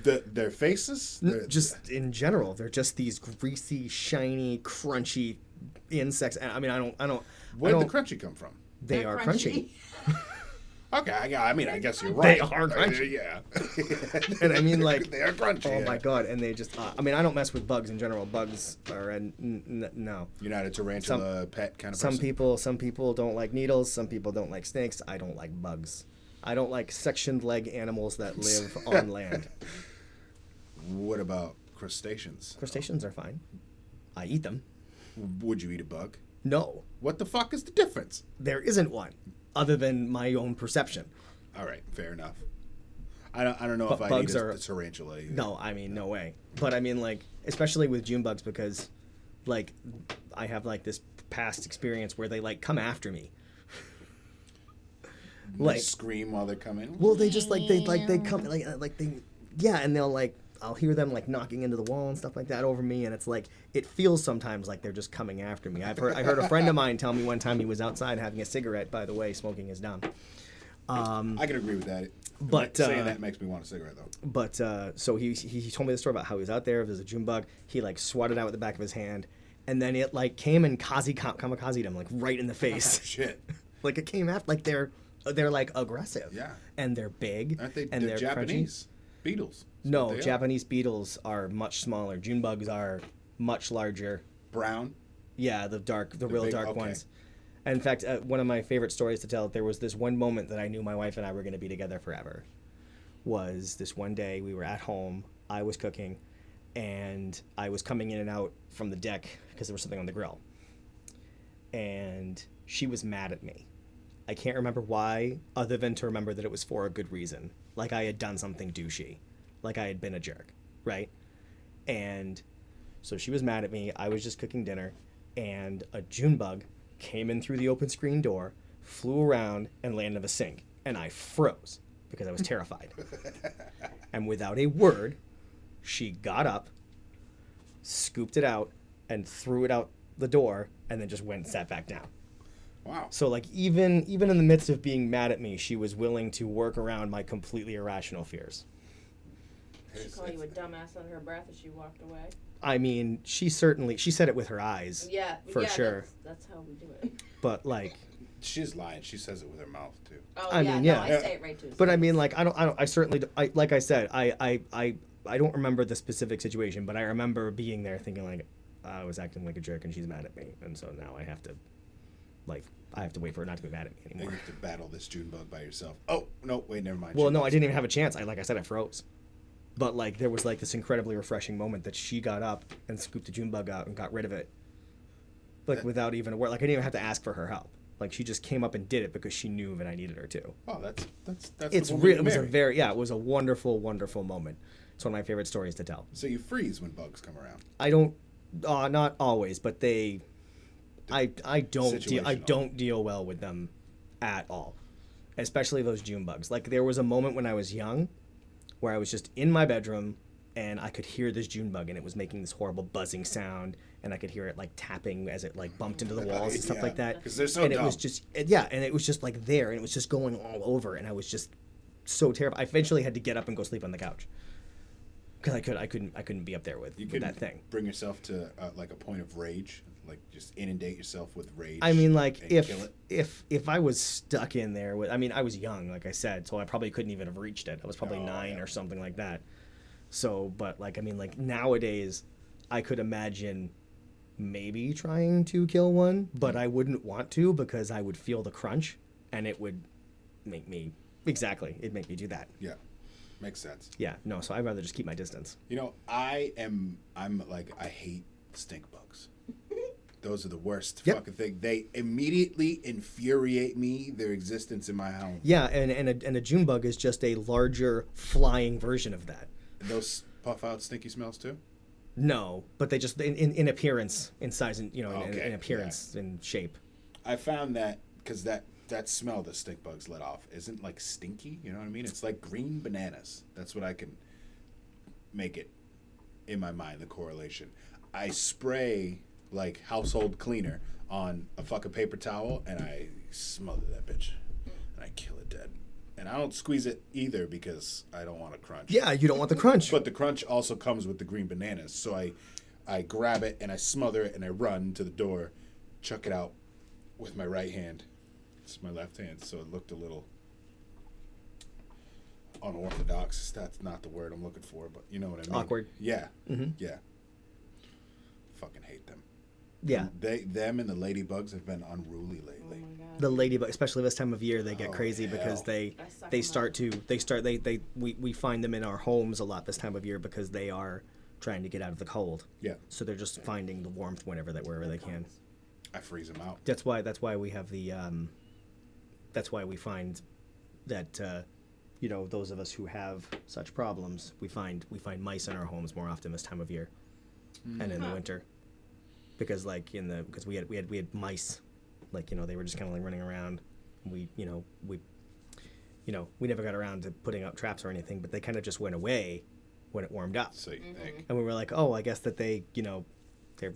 Their faces? Just in general, they're just these greasy, shiny, crunchy insects. And I mean, I don't. Where did the crunchy come from? They are crunchy. Okay, I guess you're right. They are crunchy. Yeah. And I mean, like, they are crunchy. Oh my god! And they just, I mean, I don't mess with bugs in general. Bugs are no. You're not a tarantula pet kind of Some person? some people don't like needles. Some people don't like snakes. I don't like bugs. I don't like sectioned leg animals that live on land. What about crustaceans? Crustaceans are fine. I eat them. Would you eat a bug? No, What the fuck is the difference? there isn't one, other than my own perception. All right, fair enough. I don't know But if I bugs need are- a tarantula either. No, I mean, no way. But I mean, like, especially with June bugs, because, like, I have, like, this past experience where they, like, come after me. Like scream while they're coming. Well, they just, they come, yeah, and they'll, like, I'll hear them, like, knocking into the wall and stuff like that over me, and it's, like, it feels sometimes like they're just coming after me. I heard a friend of mine tell me one time he was outside having a cigarette. By the way, smoking is dumb. I can agree with that. But saying that makes me want a cigarette though. But so he told me the story about how he was out there. There's a June bug. He like swatted out with the back of his hand, and then it like came and kamikazed him like right in the face. Shit. Like it came after, like they're like aggressive. Yeah. And they're big. Aren't they? And They're they're Japanese beetles. That's No, what they are. Japanese beetles are much smaller. June bugs are much larger. Brown. Yeah, the real big- dark okay. ones. And in fact, one of my favorite stories to tell, there was this one moment that I knew my wife and I were going to be together forever. Was this one day we were at home, I was cooking, and I was coming in and out from the deck because there was something on the grill. And she was mad at me. I can't remember why, other than to remember that it was for a good reason. Like I had done something douchey. Like I had been a jerk, right? And so she was mad at me. I was just cooking dinner, and a June bug came in through the open screen door, flew around, and landed in the sink. And I froze because I was terrified. And without a word, she got up, scooped it out, and threw it out the door, and then just went and sat back down. Wow. So like even in the midst of being mad at me, she was willing to work around my completely irrational fears. She called you a dumbass under her breath as she walked away. I mean, she said it with her eyes. Yeah, For yeah, sure. That's how we do it. But like, She's lying. She says it with her mouth too. Oh I yeah, mean, no, yeah. I say it right too. but I mean, like, I certainly, like I said, I don't remember the specific situation, but I remember being there thinking like, I was acting like a jerk and she's mad at me, and so now I have to wait for her not to be mad at me And anymore. you have to battle this June bug by yourself. Oh no! Wait, never mind. Well, She no, I knows. didn't even have a chance. Like I said, I froze. But like there was like this incredibly refreshing moment that she got up and scooped the June bug out and got rid of it, like without even a word. Like I didn't even have to ask for her help. Like she just came up and did it because she knew that I needed her to. Oh, that's. It's the woman real. you It was a marry. it was a wonderful, wonderful moment. It's one of my favorite stories to tell. So you freeze when bugs come around. I don't, not always, but I Situational. don't deal well with them at all, especially those June bugs. Like there was a moment when I was young, where I was just in my bedroom and I could hear this June bug and it was making this horrible buzzing sound, and I could hear it like tapping as it like bumped into the walls and stuff Yeah, like that. 'cause they're so and dumb. it was just and it was just like there, and it was just going all over, and I was just so terrified. I eventually had to get up and go sleep on the couch because I couldn't be up there with that thing. Bring yourself to like a point of rage, like just inundate yourself with rage. I mean, like and kill it. if I was stuck in there with, I mean, I was young, like I said, so I probably couldn't even have reached it. I was probably 9 yeah. or something like that. So, but like, I mean, like nowadays, I could imagine maybe trying to kill one, but I wouldn't want to because I would feel the crunch, and it would make me it'd make me do that. Yeah, makes sense. Yeah, no, so I'd rather just keep my distance. You know, I'm like, I hate stink bugs. Those are the worst Yep. fucking thing. They immediately infuriate me, their existence in my home. Yeah, and a June bug is just a larger flying version of that. Those puff out stinky smells too? No, but they just in appearance, in size, and Okay, in appearance, in shape. I found that because that smell that stink bugs let off isn't like stinky, you know what I mean? It's like green bananas. That's what I can make it in my mind, the correlation. I spray like household cleaner on a fucking paper towel and I smother that bitch and I kill it dead. And I don't squeeze it either because I don't want to crunch. Yeah, you don't want the crunch. But the crunch also comes with the green bananas. So I grab it and I smother it and I run to the door, chuck it out with my right hand. It's my left hand, so it looked a little unorthodox. That's not the word I'm looking for, but you know what I mean. Awkward. Yeah. Mm-hmm. Yeah. Fucking hate them. Yeah. Them and the ladybugs have been unruly lately. Oh my god. The ladybug, especially this time of year, they get crazy hell. because we find them in our homes a lot this time of year because they are trying to get out of the cold. Yeah. So they're just finding the warmth wherever they can. I freeze them out. That's why we have the that's why we find that those of us who have such problems, we find mice in our homes more often this time of year and in the winter. Because we had mice, they were just kind of like running around. We never got around to putting up traps or anything, but they kind of just went away when it warmed up. So you think. And we were like, oh, I guess that they're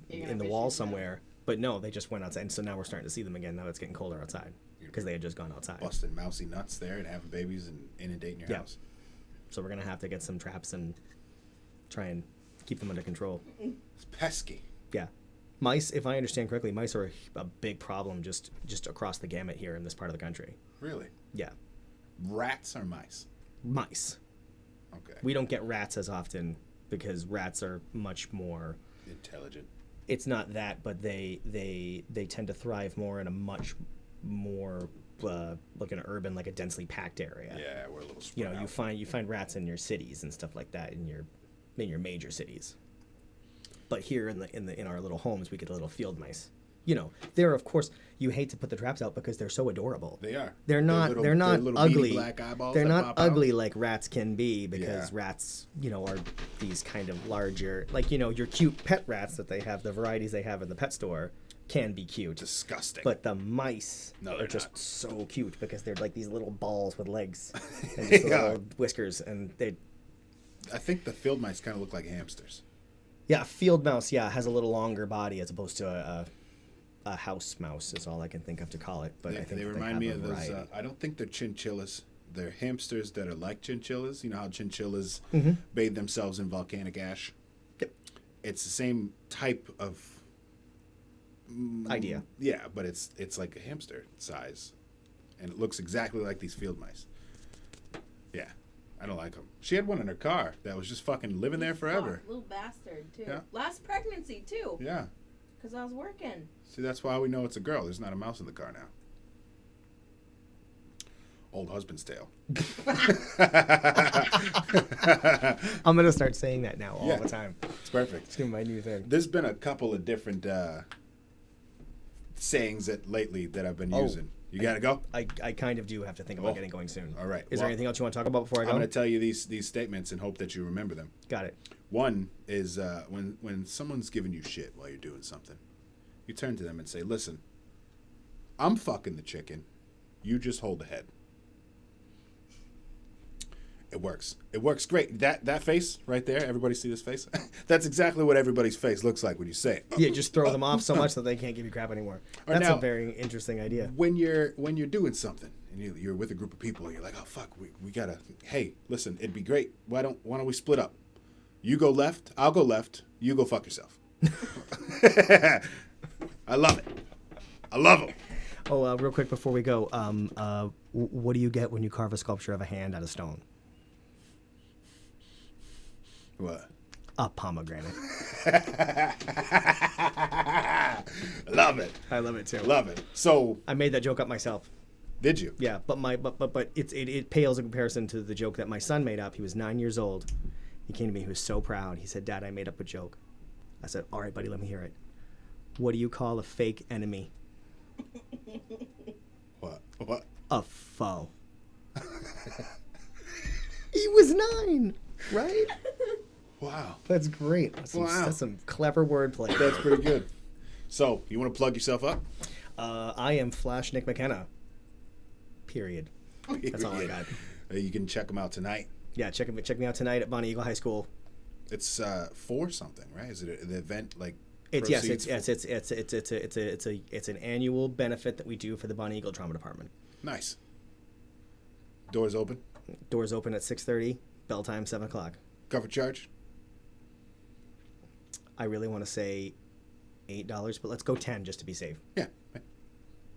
in the wall somewhere. But no, they just went outside. And so now we're starting to see them again. Now it's getting colder outside because they had just gone outside. Busting mousy nuts there and having babies and inundating your house. So we're going to have to get some traps and try and keep them under control. It's pesky. Yeah. Mice, if I understand correctly, mice are a big problem just across the gamut here in this part of the country. Really? Yeah. Rats or mice? Mice. Okay. We don't get rats as often because rats are much more intelligent. It's not that, but they tend to thrive more in a much more like an urban, like a densely packed area. Yeah, we're a little spread out. You find rats in your cities and stuff like that in your major cities. But here in our little homes, we get little field mice. They're, of course, you hate to put the traps out because they're so adorable. They are. They're not little ugly. Black eyeballs they're that not pop ugly out. like rats can be because rats, are these kind of larger, your cute pet rats that they have, the varieties they have in the pet store can be cute. Disgusting. But the mice are just not. so cute because they're like these little balls with legs and just little whiskers, and I think the field mice kind of look like hamsters. Yeah, a field mouse, has a little longer body as opposed to a house mouse is all I can think of to call it. But I think they remind me of those. I don't think they're chinchillas. They're hamsters that are like chinchillas. You know how chinchillas bathe themselves in volcanic ash? Yep. It's the same type of idea. Yeah, but it's like a hamster size. And it looks exactly like these field mice. Yeah. I don't like them. She had one in her car that was just fucking living there forever. Little bastard, too. Yeah. Last pregnancy, too. Yeah. Because I was working. See, that's why we know it's a girl. There's not a mouse in the car now. Old husband's tale. I'm going to start saying that now all the time. It's perfect. It's going to be my new thing. There's been a couple of different sayings lately that I've been using. You got to go? I kind of do have to think about getting going soon. All right. Is there anything else you want to talk about before I go? I'm going to tell you these statements and hope that you remember them. Got it. One is when someone's giving you shit while you're doing something, you turn to them and say, listen, I'm fucking the chicken. You just hold the head. It works. It works great. That face right there, everybody see this face? That's exactly what everybody's face looks like when you say it. Yeah, just throw them off so much that they can't give you crap anymore. That's a very interesting idea. When you're doing something and you're with a group of people and you're like, oh fuck, we gotta. Hey, listen, it'd be great. Why don't we split up? You go left, I'll go left. You go fuck yourself. I love it. I love them. Oh, real quick before we go, what do you get when you carve a sculpture of a hand out of stone? What? A pomegranate. Love it. I love it too. Love it. So I made that joke up myself. Did you? Yeah, but it pales in comparison to the joke that my son made up. He was 9 years old. He came to me. He was so proud. He said, "Dad, I made up a joke." I said, "All right, buddy, let me hear it. What do you call a fake enemy?" What? A foe. He was 9, right? Wow. That's great. That's some clever wordplay. That's pretty good. So, you want to plug yourself up? I am Flash Nick Mckenna. Period. That's all I got. You can check them out tonight. Yeah, check me out tonight at Bonnie Eagle High School. It's for something, right? Is it the event like? It's yes, proceeds it's an annual benefit that we do for the Bonnie Eagle Trauma Department. Nice. Doors open. Doors open at 6:30. Bell time 7:00. Cover charge. I really want to say $8, but let's go 10 just to be safe. Yeah.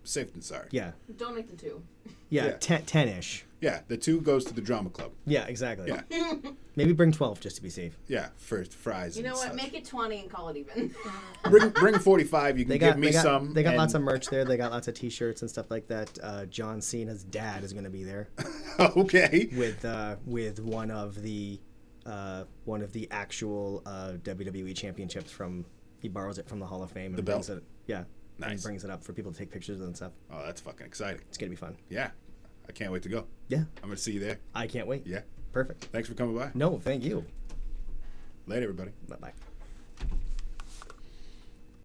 Safe than sorry. Yeah. Donate the 2. Yeah, Yeah. 10-ish. Yeah, the 2 goes to the drama club. Yeah, exactly. Yeah. Maybe bring 12 just to be safe. Yeah, first fries. You know and what? such. Make it 20 and call it even. Bring 45. You can give me some. They got and- lots of merch there. They got lots of T-shirts and stuff like that. John Cena's dad is going to be there Okay. with one of the actual WWE championships from. He borrows it from the Hall of Fame and The brings belt? it. Yeah. Nice. And brings it up for people to take pictures and stuff. Oh, that's fucking exciting. It's gonna be fun. Yeah. I can't wait to go. Yeah. I'm going to see you there. I can't wait. Yeah. Perfect. Thanks for coming by. No, thank you. Later, everybody. Bye bye.